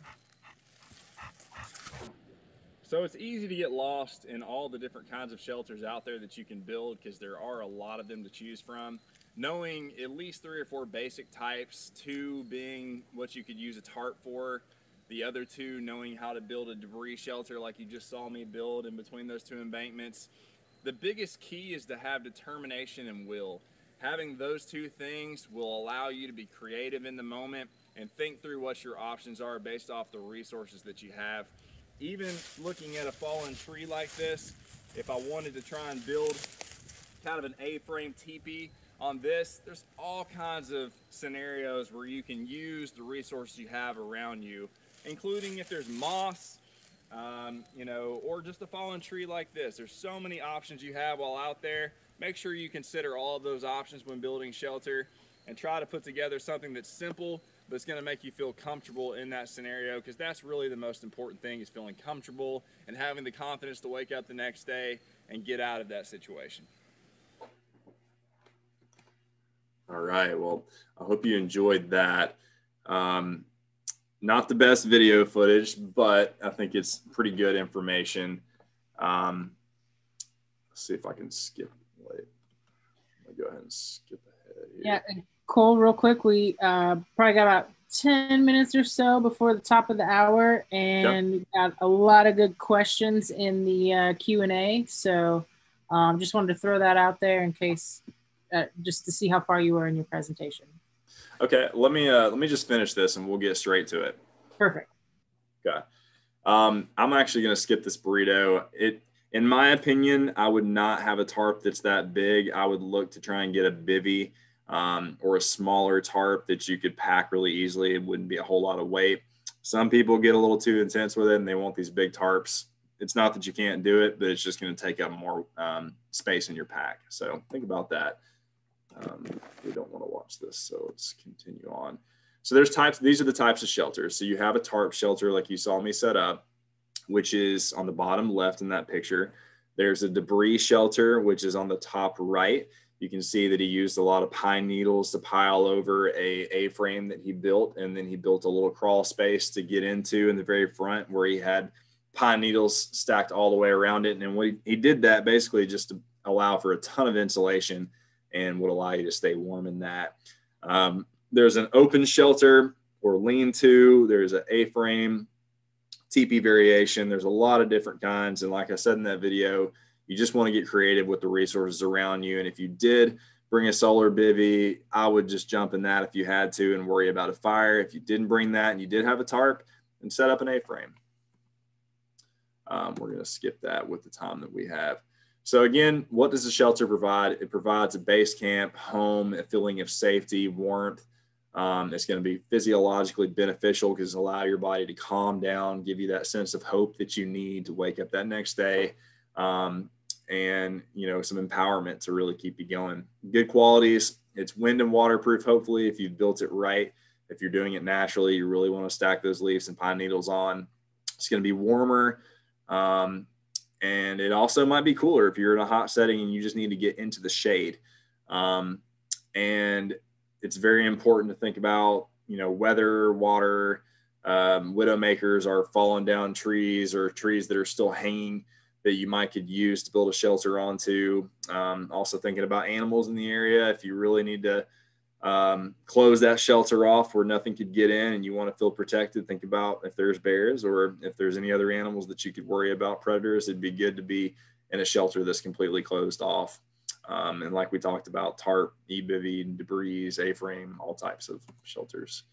So it's easy to get lost in all the different kinds of shelters out there that you can build, because there are a lot of them to choose from. Knowing at least 3 or 4 basic types, 2 being what you could use a tarp for, the other 2 knowing how to build a debris shelter like you just saw me build in between those 2 embankments. The biggest key is to have determination and will. Having those 2 things will allow you to be creative in the moment and think through what your options are based off the resources that you have. Even looking at a fallen tree like this, if I wanted to try and build kind of an A-frame teepee on this, there's all kinds of scenarios where you can use the resources you have around you, including if there's moss, you know, or just a fallen tree like this. There's so many options you have while out there. Make sure you consider all of those options when building shelter, and try to put together something that's simple, but it's going to make you feel comfortable in that scenario, because that's really the most important thing, is feeling comfortable and having the confidence to wake up the next day and get out of that situation. All right, well, I hope you enjoyed that. Not the best video footage, but I think it's pretty good information. Let's see if I can skip. Wait, let me go ahead and skip ahead here. Yeah, and Cole, real quick, we probably got about 10 minutes or so before the top of the hour, and we got a lot of good questions in the Q&A. So just wanted to throw that out there in case, just to see how far you were in your presentation. Okay, let me just finish this and we'll get straight to it. Perfect. Okay. I'm actually going to skip this burrito. In my opinion, I would not have a tarp that's that big. I would look to try and get a bivy or a smaller tarp that you could pack really easily. It wouldn't be a whole lot of weight. Some people get a little too intense with it and they want these big tarps. It's not that you can't do it, but it's just going to take up more space in your pack. So think about that. We don't want to watch this, so let's continue on. So these are the types of shelters. So you have a tarp shelter like you saw me set up, which is on the bottom left in that picture. There's a debris shelter, which is on the top right. You can see that he used a lot of pine needles to pile over a A-frame that he built, and then he built a little crawl space to get into in the very front where he had pine needles stacked all the way around it. And he did that basically just to allow for a ton of insulation and would allow you to stay warm in that. There's an open shelter or lean-to. There's an A-frame, teepee variation. There's a lot of different kinds. And like I said in that video, you just want to get creative with the resources around you. And if you did bring a solar bivy, I would just jump in that if you had to and worry about a fire. If you didn't bring that and you did have a tarp, then set up an A-frame. We're going to skip that with the time that we have. So again, what does the shelter provide? It provides a base camp, home, a feeling of safety, warmth. It's going to be physiologically beneficial because it'll allow your body to calm down, give you that sense of hope that you need to wake up that next day, and some empowerment to really keep you going. Good qualities. It's wind and waterproof, hopefully, if you've built it right. If you're doing it naturally, you really want to stack those leaves and pine needles on. It's going to be warmer. And it also might be cooler if you're in a hot setting and you just need to get into the shade. And it's very important to think about, weather, water. Widowmakers are falling down trees or trees that are still hanging that you could use to build a shelter onto. Also thinking about animals in the area. If you really need to close that shelter off where nothing could get in and you want to feel protected, think about if there's bears or if there's any other animals that you could worry about, predators. It'd be good to be in a shelter that's completely closed off. And like we talked about, tarp, e-bivy, debris, A-frame, all types of shelters.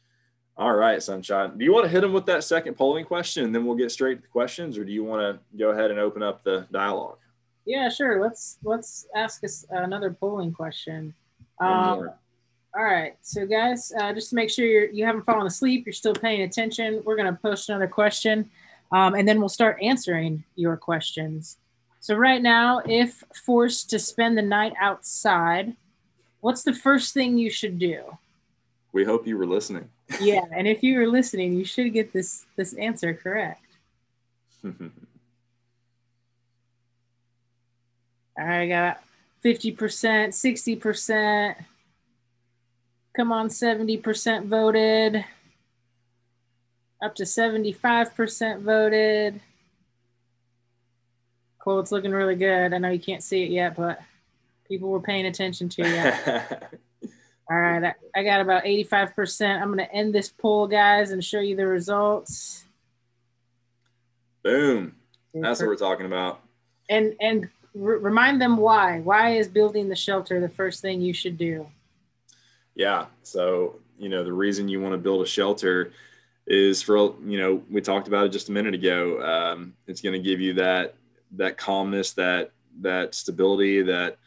All right, Sunshine. Do you want to hit them with that second polling question and then we'll get straight to the questions, or do you want to go ahead and open up the dialogue? Yeah, sure. Let's ask us another polling question. All right, so guys, just to make sure you haven't fallen asleep, you're still paying attention, we're going to post another question, and then we'll start answering your questions. So right now, if forced to spend the night outside, what's the first thing you should do? We hope you were listening. Yeah, and if you were listening, you should get this answer correct. All right, I got 50%, 60%. Come on, 70% voted. Up to 75% voted. Cole, it's looking really good. I know you can't see it yet, but people were paying attention to you. All right, I got about 85%. I'm going to end this poll, guys, and show you the results. Boom. That's what we're talking about. And remind them why. Why is building the shelter the first thing you should do? Yeah. So, the reason you want to build a shelter is for, we talked about it just a minute ago. It's going to give you that calmness, that stability, that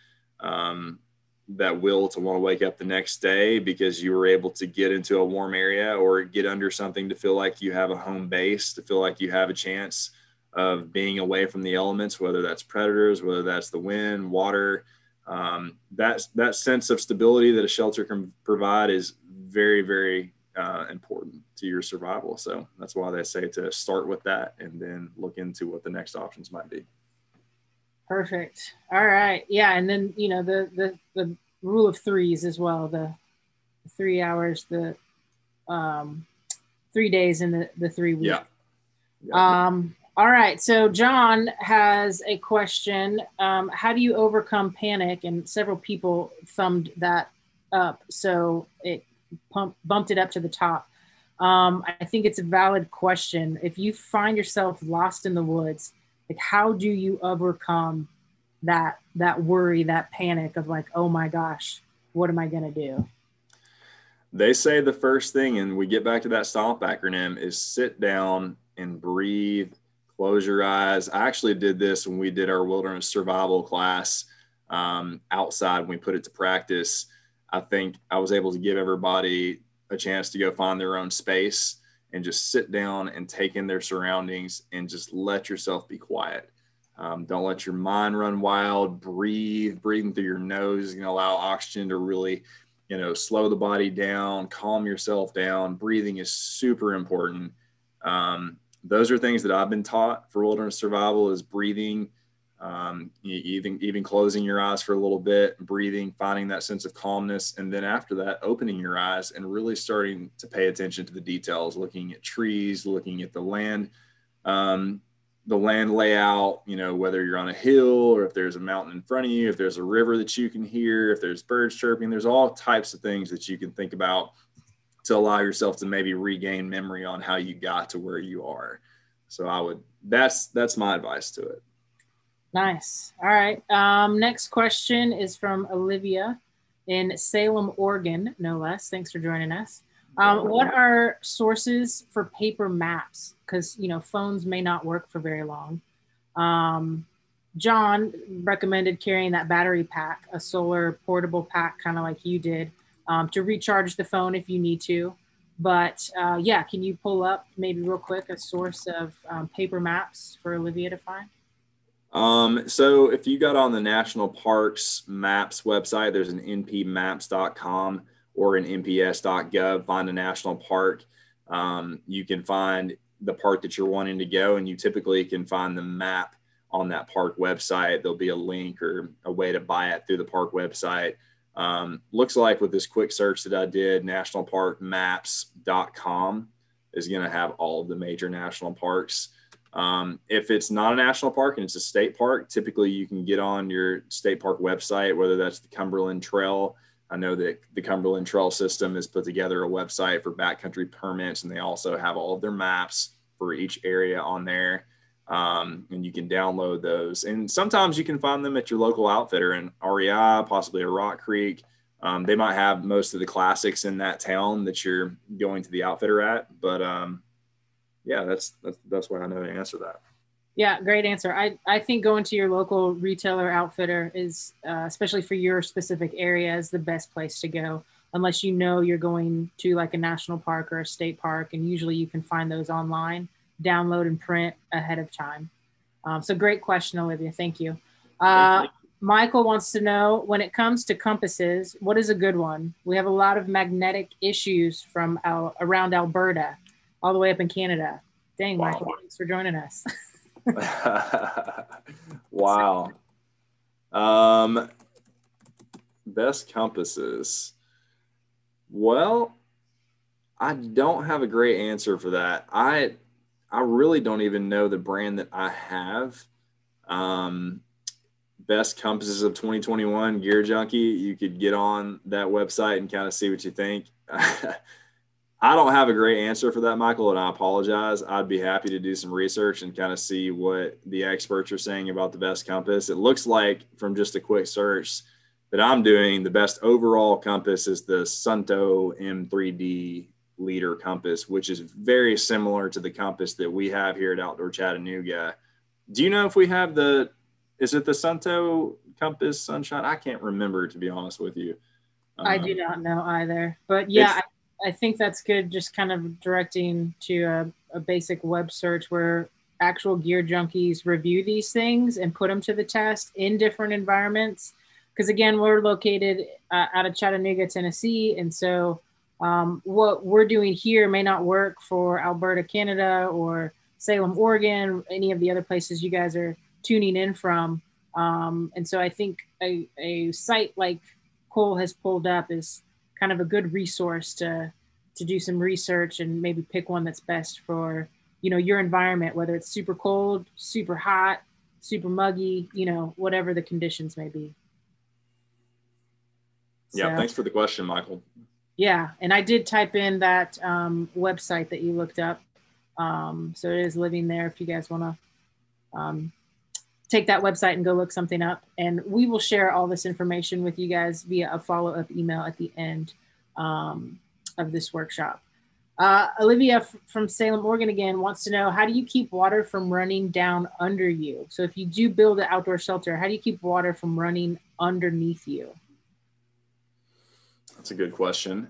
will to want to wake up the next day because you were able to get into a warm area or get under something to feel like you have a home base, to feel like you have a chance of being away from the elements, whether that's predators, whether that's the wind, water. That sense of stability that a shelter can provide is very, very important to your survival. So that's why they say to start with that and then look into what the next options might be. Perfect. All right. Yeah. And then, the rule of threes as well, the 3 hours, the 3 days in the 3 weeks. Yeah. All right. So John has a question. How do you overcome panic? And several people thumbed that up, so it bumped it up to the top. I think it's a valid question. If you find yourself lost in the woods, like how do you overcome that worry, that panic of like, oh my gosh, what am I gonna do? They say the first thing, and we get back to that STOMP acronym, is sit down and breathe, close your eyes. I actually did this when we did our wilderness survival class outside when we put it to practice. I think I was able to give everybody a chance to go find their own space and just sit down and take in their surroundings and just let yourself be quiet. Don't let your mind run wild. Breathing through your nose is going to allow oxygen to really, slow the body down, calm yourself down. Breathing is super important. Those are things that I've been taught for wilderness survival is breathing, even closing your eyes for a little bit, breathing, finding that sense of calmness. And then after that, opening your eyes and really starting to pay attention to the details, looking at trees, looking at the land layout, whether you're on a hill or if there's a mountain in front of you, if there's a river that you can hear, if there's birds chirping, there's all types of things that you can think about to allow yourself to maybe regain memory on how you got to where you are. So that's my advice to it. Nice. All right. Next question is from Olivia in Salem, Oregon, no less. Thanks for joining us. What are sources for paper maps? Because, phones may not work for very long. John recommended carrying that battery pack, a solar portable pack, kind of like you did, to recharge the phone if you need to. But can you pull up maybe real quick a source of paper maps for Olivia to find? So if you got on the National Parks Maps website, there's an npmaps.com or an nps.gov, find a national park. You can find the park that you're wanting to go, and you typically can find the map on that park website. There'll be a link or a way to buy it through the park website. Looks like with this quick search that I did, nationalparkmaps.com is going to have all of the major national parks. If it's not a national park and it's a state park, typically you can get on your state park website, whether that's the Cumberland Trail. I know that the Cumberland Trail System has put together a website for backcountry permits, and they also have all of their maps for each area on there. And you can download those. And sometimes you can find them at your local outfitter in REI, possibly a Rock Creek. They might have most of the classics in that town that you're going to the outfitter at. But that's why I know to answer that. Yeah, great answer. I think going to your local retailer outfitter is, especially for your specific area, is the best place to go, unless you're going to like a national park or a state park. And usually you can find those online, download and print ahead of time. So great question, Olivia. Thank you. Michael wants to know, when it comes to compasses, what is a good one? We have a lot of magnetic issues from around Alberta, all the way up in Canada. Dang, wow. Michael, thanks for joining us. Wow. Best compasses. Well, I don't have a great answer for that. I really don't even know the brand that I have. Best compasses of 2021, Gear Junkie. You could get on that website and kind of see what you think. I don't have a great answer for that, Michael, and I apologize. I'd be happy to do some research and kind of see what the experts are saying about the best compass. It looks like from just a quick search that I'm doing, the best overall compass is the Suunto M3D Leader compass, which is very similar to the compass that we have here at Outdoor Chattanooga. Do you know if we have is it the Suunto compass Sunshine? I can't remember, to be honest with you. I do not know either, but yeah, I think that's good. Just kind of directing to a basic web search where actual Gear Junkies review these things and put them to the test in different environments. Because again, we're located out of Chattanooga, Tennessee. And so what we're doing here may not work for Alberta, Canada, or Salem, Oregon, any of the other places you guys are tuning in from. And so I think a site like Cole has pulled up is kind of a good resource to do some research and maybe pick one that's best for, your environment, whether it's super cold, super hot, super muggy, whatever the conditions may be. Yeah, So, thanks for the question, Michael. yeah, and I did type in that website that you looked up. So it is living there if you guys want to take that website and go look something up. And we will share all this information with you guys via a follow-up email at the end of this workshop. Olivia from Salem, Oregon again wants to know, how do you keep water from running down under you? So if you do build an outdoor shelter, how do you keep water from running underneath you? That's a good question.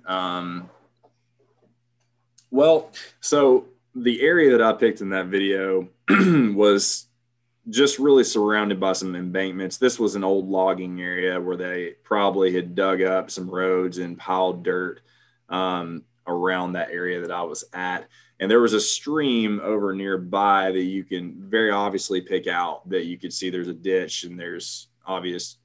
Well, so the area that I picked in that video was just really surrounded by some embankments. This was an old logging area where they probably had dug up some roads and piled dirt around that area that I was at. And there was a stream over nearby that you can very obviously pick out, that you could see there's a ditch and there's obvious,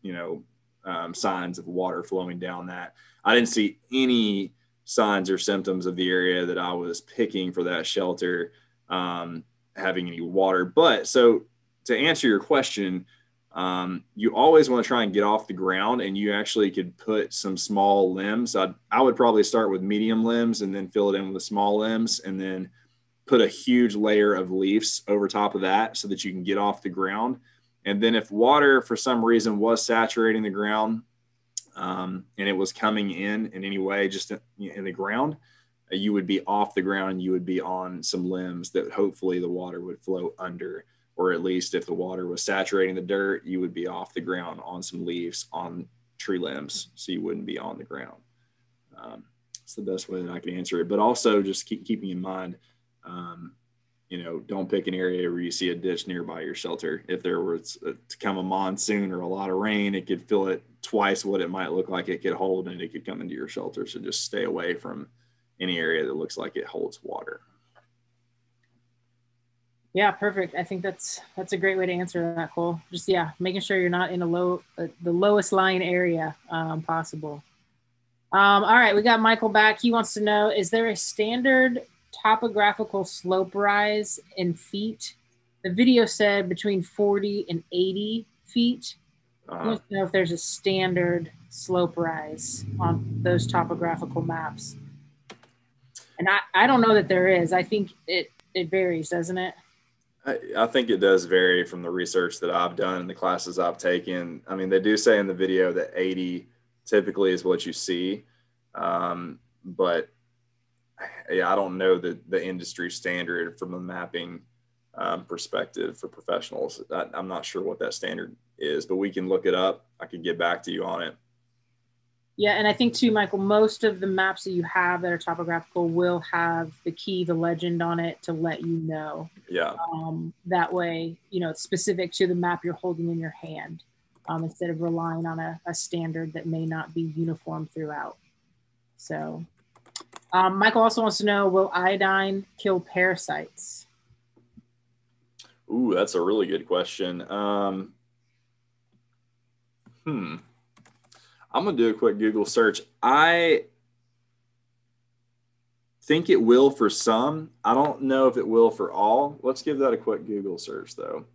signs of water flowing down that. I didn't see any signs or symptoms of the area that I was picking for that shelter having any water. But so to answer your question, you always want to try and get off the ground, and you actually could put some small limbs. I would probably start with medium limbs and then fill it in with the small limbs, and then put a huge layer of leaves over top of that so that you can get off the ground. And then if water for some reason was saturating the ground and it was coming in any way, just in the ground, you would be off the ground and you would be on some limbs that hopefully the water would flow under. Or at least if the water was saturating the dirt, you would be off the ground on some leaves on tree limbs, so you wouldn't be on the ground. It's the best way that I can answer it. But also just keeping in mind, don't pick an area where you see a ditch nearby your shelter. If there was to come a monsoon or a lot of rain, it could fill it twice what it might look like it could hold, and it could come into your shelter. So just stay away from any area that looks like it holds water. Yeah, perfect. I think that's a great way to answer that, Cole. Just, making sure you're not in the lowest lying area possible. All right, we got Michael back. He wants to know, is there a standard topographical slope rise in feet? The video said between 40 and 80 feet. I want to know if there's a standard slope rise on those topographical maps. And I don't know that there is. I think it varies, doesn't it? I think it does vary from the research that I've done and the classes I've taken. I mean, they do say in the video that 80 typically is what you see. But yeah, I don't know the industry standard from a mapping perspective for professionals. I'm not sure what that standard is, but we can look it up. I can get back to you on it. Yeah, and I think too, Michael, most of the maps that you have that are topographical will have the legend on it to let you know. Yeah. That way, it's specific to the map you're holding in your hand, instead of relying on a standard that may not be uniform throughout. So, Michael also wants to know, will iodine kill parasites? Ooh, that's a really good question. I'm going to do a quick Google search. I think it will for some. I don't know if it will for all. Let's give that a quick Google search, though.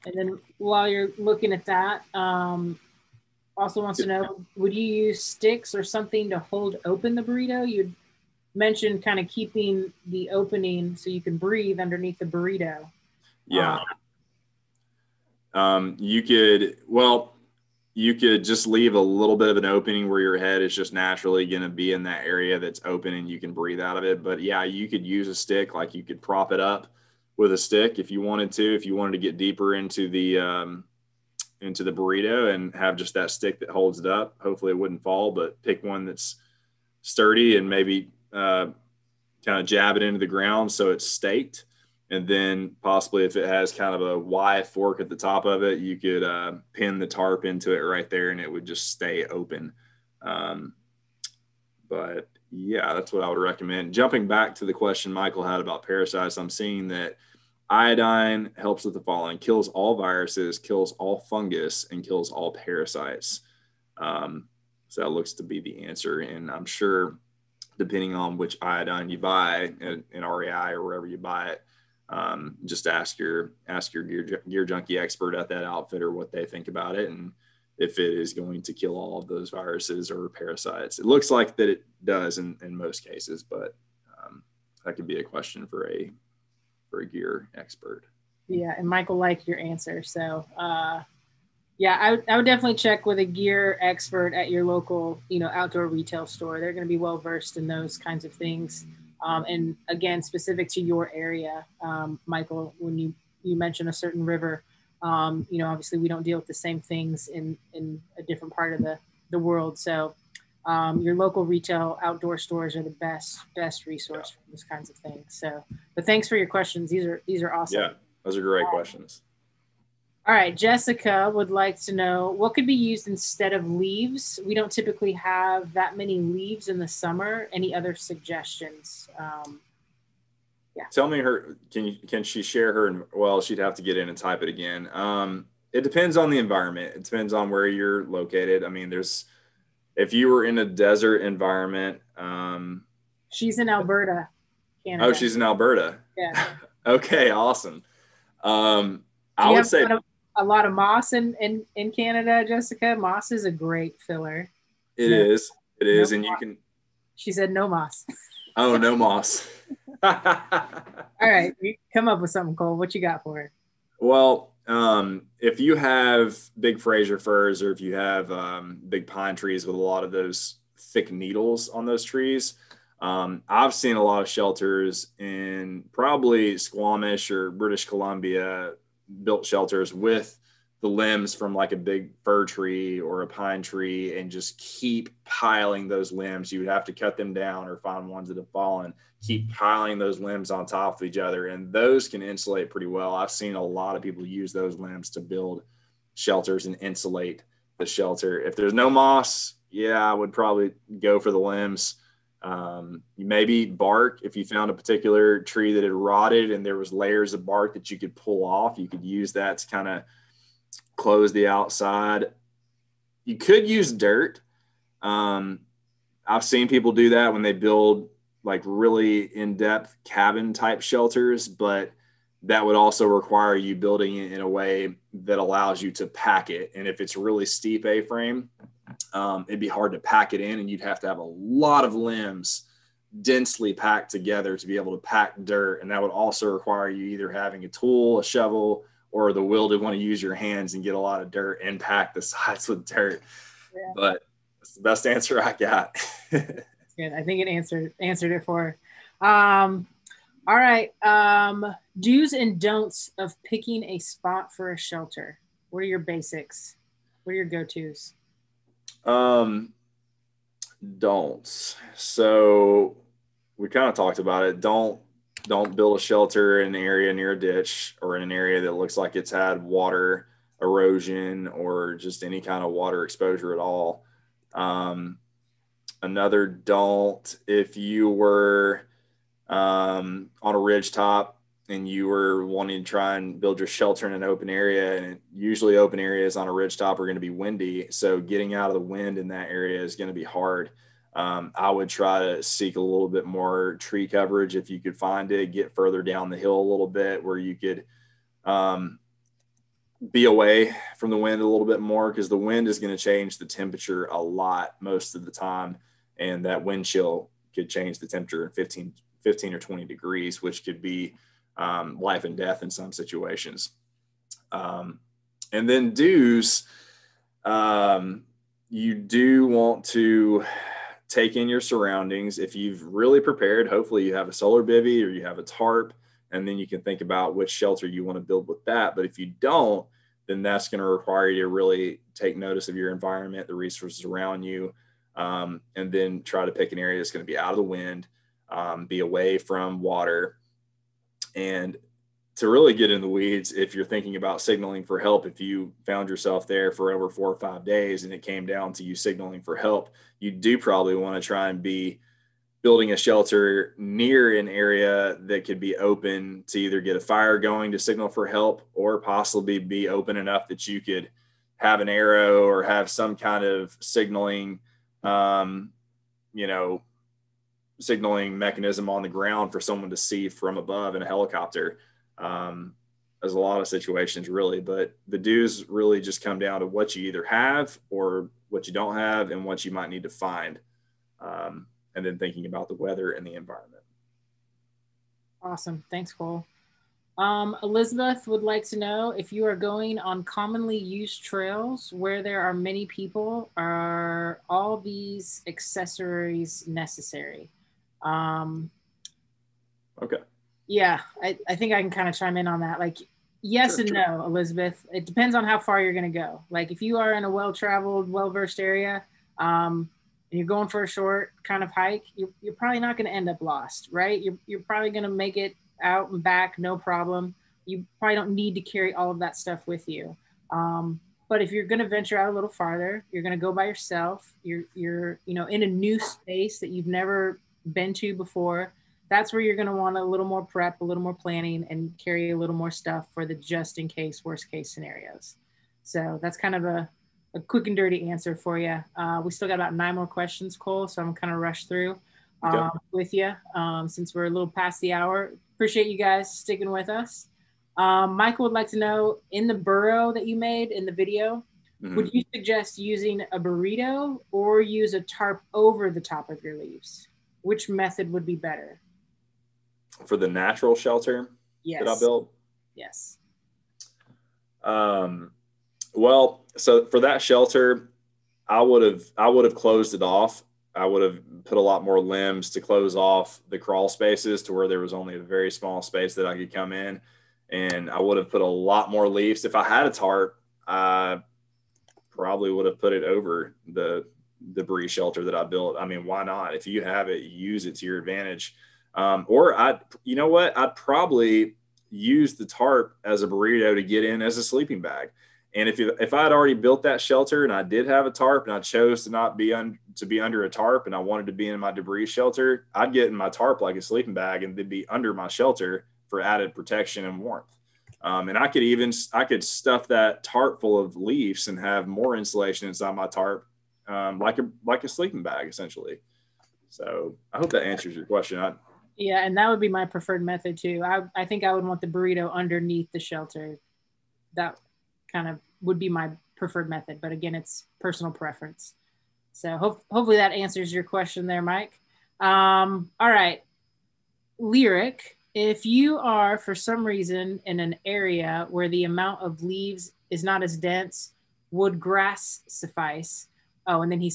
And then while you're looking at that, also wants to know, would you use sticks or something to hold open the burrito? You mentioned kind of keeping the opening so you can breathe underneath the burrito. Yeah. You could just leave a little bit of an opening where your head is just naturally going to be in that area that's open and you can breathe out of it. But yeah, you could use a stick, like you could prop it up with a stick if you wanted to get deeper into the burrito and have just that stick that holds it up. Hopefully it wouldn't fall, but pick one that's sturdy and maybe kind of jab it into the ground so it's staked. And then possibly if it has kind of a Y fork at the top of it, you could pin the tarp into it right there and it would just stay open. But yeah, that's what I would recommend. Jumping back to the question Michael had about parasites, I'm seeing that iodine helps with the following: kills all viruses, kills all fungus, and kills all parasites. So that looks to be the answer. And I'm sure depending on which iodine you buy in REI or wherever you buy it, Just ask your gear junkie expert at that outfitter what they think about it, and if it is going to kill all of those viruses or parasites. It looks like that it does in most cases, but that could be a question for a gear expert. Yeah, and Michael liked your answer. So yeah, I would definitely check with a gear expert at your local, outdoor retail store. They're going to be well versed in those kinds of things. And again, specific to your area, Michael, when you mention a certain river, obviously we don't deal with the same things in a different part of the world. So your local retail outdoor stores are the best resource for these kinds of things. So, but thanks for your questions. These are awesome. Yeah, those are great questions. All right, Jessica would like to know what could be used instead of leaves. We don't typically have that many leaves in the summer. Any other suggestions? Yeah. Tell me can she share her? Well, she'd have to get in and type it again. It depends on the environment. It depends on where you're located. I mean, if you were in a desert environment. She's in Alberta, Canada. Oh, she's in Alberta. Yeah. Okay, awesome. I would say a lot of moss in Canada, Jessica. Moss is a great filler. It is, no and moss. you can. She said no moss. Oh, no moss. All right, you come up with something, Cole. What you got for her? Well, if you have big Fraser firs, or if you have big pine trees with a lot of those thick needles on those trees, I've seen a lot of shelters in probably Squamish or British Columbia built shelters with the limbs from like a big fir tree or a pine tree and just keep piling those limbs. You would have to cut them down or find ones that have fallen, keep piling those limbs on top of each other. And those can insulate pretty well. I've seen a lot of people use those limbs to build shelters and insulate the shelter. If there's no moss, yeah, I would probably go for the limbs. Maybe bark. If you found a particular tree that had rotted and there was layers of bark that you could pull off, you could use that to kind of close the outside. You could use dirt. I've seen people do that when they build like really in-depth cabin type shelters, but that would also require you building it in a way that allows you to pack it. And if it's really steep A-frame, it'd be hard to pack it in, and you'd have to have a lot of limbs densely packed together to be able to pack dirt. And that would also require you either having a tool, a shovel, or the will to want to use your hands and get a lot of dirt and pack the sides with dirt. Yeah. But it's the best answer I got. Good. I think it answered it for her. All right. Do's and don'ts of picking a spot for a shelter. What are your basics? What are your go-tos? Don'ts. So we kind of talked about it. Don't build a shelter in an area near a ditch or in an area that looks like it's had water erosion or just any kind of water exposure at all. Another don't, if you were on a ridge top and you were wanting to try and build your shelter in an open area, and usually open areas on a ridge top are going to be windy. So getting out of the wind in that area is going to be hard. I would try to seek a little bit more tree coverage if you could find it, get further down the hill a little bit where you could be away from the wind a little bit more, because the wind is going to change the temperature a lot most of the time. And that wind chill could change the temperature in 15 or 20 degrees, which could be life and death in some situations. And then do's, you do want to take in your surroundings. If you've really prepared, hopefully you have a solar bivvy or you have a tarp, and then you can think about which shelter you want to build with that. But if you don't, then that's going to require you to really take notice of your environment, the resources around you, and then try to pick an area that's going to be out of the wind, be away from water. And to really get in the weeds, if you're thinking about signaling for help, if you found yourself there for over 4 or 5 days and it came down to you signaling for help, you do probably want to try and be building a shelter near an area that could be open to either get a fire going to signal for help, or possibly be open enough that you could have an arrow or have some kind of signaling, signaling mechanism on the ground for someone to see from above in a helicopter. There's a lot of situations really, but the do's really just come down to what you either have or what you don't have and what you might need to find. And then thinking about the weather and the environment. Awesome. Thanks, Cole. Elizabeth would like to know if you are going on commonly used trails where there are many people, are all these accessories necessary? Okay. Yeah, I think I can kind of chime in on that. Like, yes and no, Elizabeth. It depends on how far you're going to go. Like, if you are in a well-traveled, well-versed area, and you're going for a short kind of hike, you're probably not going to end up lost, right? You're probably going to make it out and back, no problem. You probably don't need to carry all of that stuff with you. But if you're going to venture out a little farther, you're going to go by yourself. You're in a new space that you've never been to before. That's where you're going to want a little more prep, a little more planning, and carry a little more stuff for the just in case, worst case scenarios. So that's kind of a quick and dirty answer for you. We still got about 9 more questions, Cole, so I'm kind of rush through with you since we're a little past the hour. Appreciate you guys sticking with us. Michael would like to know, in the burrow that you made in the video, would you suggest using a burrito or use a tarp over the top of your leaves? Which method would be better? For the natural shelter that I built? Yes. Well, so for that shelter, I would have closed it off. I would have put a lot more limbs to close off the crawl spaces to where there was only a very small space that I could come in. And I would have put a lot more leaves. If I had a tarp, I probably would have put it over the debris shelter that I built. I mean, why not? If you have it, use it to your advantage. Or I'd probably use the tarp as a burrito to get in as a sleeping bag. And if I had already built that shelter and I did have a tarp and I chose to not be under a tarp and I wanted to be in my debris shelter, I'd get in my tarp like a sleeping bag and then be under my shelter for added protection and warmth. And I could stuff that tarp full of leaves and have more insulation inside my tarp, like a sleeping bag essentially. So I hope that answers your question. Yeah, and that would be my preferred method too. I think I would want the burrito underneath the shelter. That kind of would be my preferred method, but again, it's personal preference. So hopefully that answers your question there, Mike. All right, Lyric, if you are for some reason in an area where the amount of leaves is not as dense, would grass suffice? Oh, and then he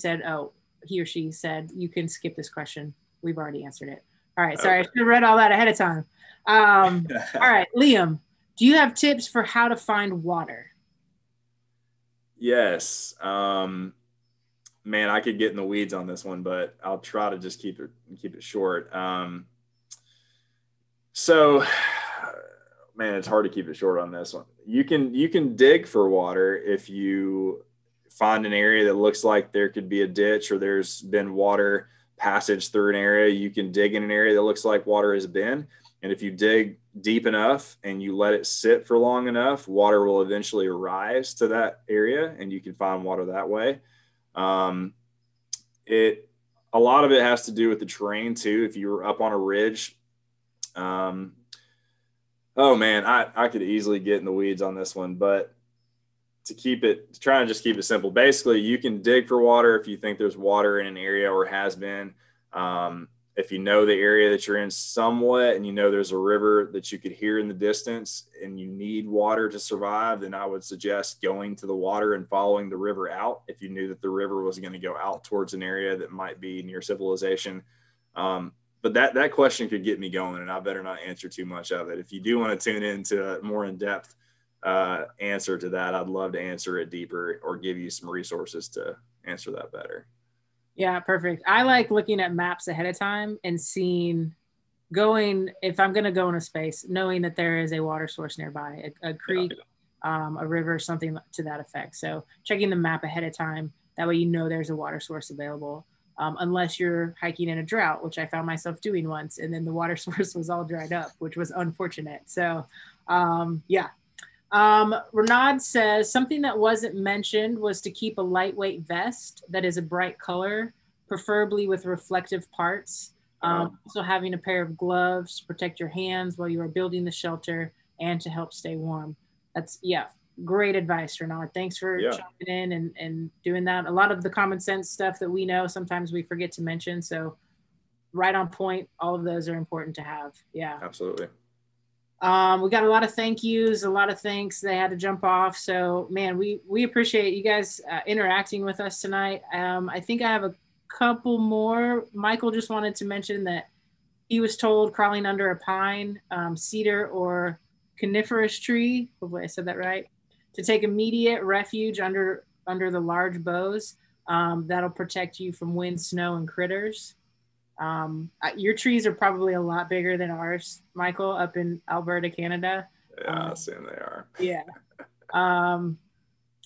or she said, you can skip this question. We've already answered it. All right, sorry, I should have read all that ahead of time. All right, Liam, do you have tips for how to find water? Yes. Man, I could get in the weeds on this one, but I'll try to just keep it short. So, man, it's hard to keep it short on this one. You can dig for water if you find an area that looks like there could be a ditch or there's been water passage through an area. You can dig in an area that looks like water has been. And if you dig deep enough and you let it sit for long enough, water will eventually rise to that area and you can find water that way. A lot of it has to do with the terrain too. If you were up on a ridge, oh man, I could easily get in the weeds on this one, but to try and just keep it simple, basically you can dig for water if you think there's water in an area or has been. If you know the area that you're in somewhat and you know there's a river that you could hear in the distance and you need water to survive, then I would suggest going to the water and following the river out if you knew that the river was going to go out towards an area that might be near civilization. But that question could get me going, and I better not answer too much of it. If you do want to tune into a more in-depth answer to that, I'd love to answer it deeper or give you some resources to answer that better. Yeah, perfect. I like looking at maps ahead of time and if I'm going to go in a space, knowing that there is a water source nearby, a creek, a river, something to that effect. So checking the map ahead of time, that way you know there's a water source available. Unless you're hiking in a drought, which I found myself doing once, and then the water source was all dried up, which was unfortunate. So yeah. Renaud says something that wasn't mentioned was to keep a lightweight vest that is a bright color, preferably with reflective parts. Also having a pair of gloves to protect your hands while you are building the shelter, and to help stay warm. That's, yeah, great advice, Renard. Thanks for jumping in and doing that. A lot of the common sense stuff that we know, sometimes we forget to mention. So right on point. All of those are important to have. Yeah, absolutely. We got a lot of thank yous, a lot of thanks. They had to jump off. So man, we appreciate you guys interacting with us tonight. I think I have a couple more. Michael just wanted to mention that he was told crawling under a pine, cedar, or coniferous tree, hopefully I said that right, to take immediate refuge under the large boughs. That'll protect you from wind, snow, and critters. Your trees are probably a lot bigger than ours, Michael, up in Alberta, Canada. Yeah, I assume they are. Yeah.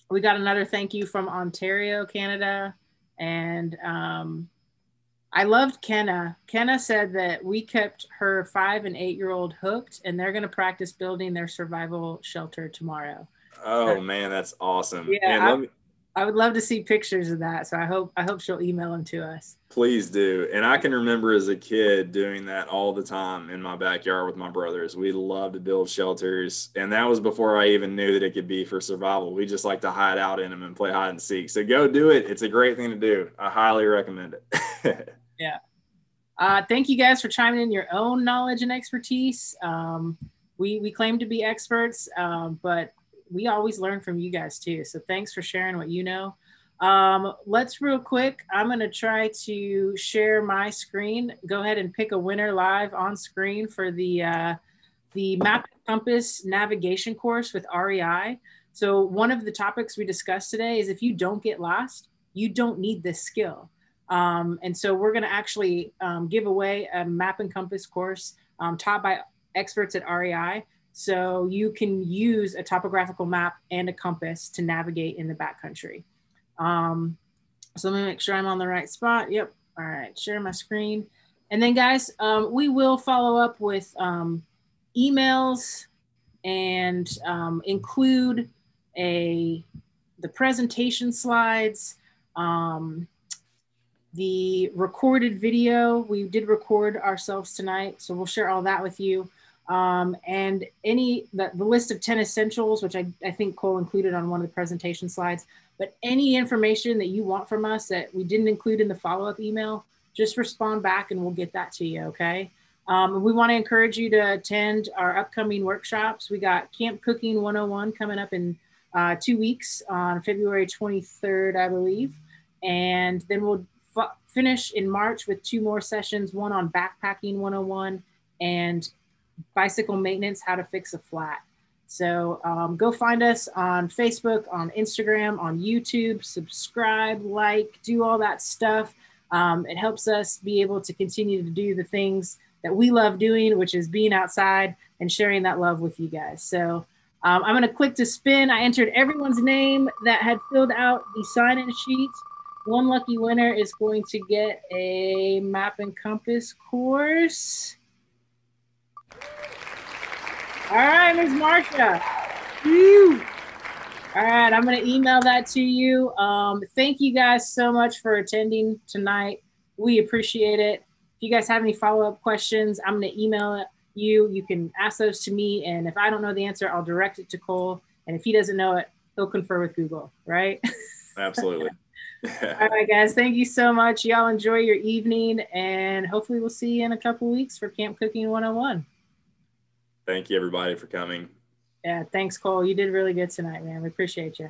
We got another thank you from Ontario, Canada. And I loved Kenna. Kenna said that we kept her 5 and 8-year-old hooked, and they're going to practice building their survival shelter tomorrow. Oh man, that's awesome. Yeah, I would love to see pictures of that. So I hope she'll email them to us. Please do. And I can remember as a kid doing that all the time in my backyard with my brothers. We loved to build shelters. And that was before I even knew that it could be for survival. We just like to hide out in them and play hide and seek. So go do it. It's a great thing to do. I highly recommend it. Yeah. Thank you guys for chiming in your own knowledge and expertise. We claim to be experts, but we always learn from you guys too. So thanks for sharing what you know. Let's real quick, I'm going to try to share my screen. Go ahead and pick a winner live on screen for the Map and Compass navigation course with REI. So one of the topics we discussed today is if you don't get lost, you don't need this skill. And so we're going to actually give away a Map and Compass course taught by experts at REI. So you can use a topographical map and a compass to navigate in the backcountry. So let me make sure I'm on the right spot. Yep. All right. Share my screen. And then guys, we will follow up with emails and include the presentation slides, the recorded video. We did record ourselves tonight, so we'll share all that with you. And the list of 10 essentials, which I think Cole included on one of the presentation slides, but any information that you want from us that we didn't include in the follow-up email, just respond back and we'll get that to you, okay? We want to encourage you to attend our upcoming workshops. We got Camp Cooking 101 coming up in 2 weeks on February 23rd, I believe. And then we'll finish in March with 2 more sessions, one on Backpacking 101 and bicycle maintenance, how to fix a flat. So go find us on Facebook, on Instagram, on YouTube, subscribe, like, do all that stuff. It helps us be able to continue to do the things that we love doing, which is being outside and sharing that love with you guys. So I'm going to click to spin. I entered everyone's name that had filled out the sign-in sheet. One lucky winner is going to get a Map and Compass course. All right, Ms. Marsha. Woo. All right, I'm going to email that to you. Thank you guys so much for attending tonight. We appreciate it. If you guys have any follow-up questions, I'm going to email it you. You can ask those to me, and if I don't know the answer, I'll direct it to Cole. And if he doesn't know it, he'll confer with Google, right? Absolutely. All right, guys. Thank you so much. Y'all enjoy your evening, and hopefully we'll see you in a couple weeks for Camp Cooking 101. Thank you, everybody, for coming. Yeah, thanks, Cole. You did really good tonight, man. We appreciate you.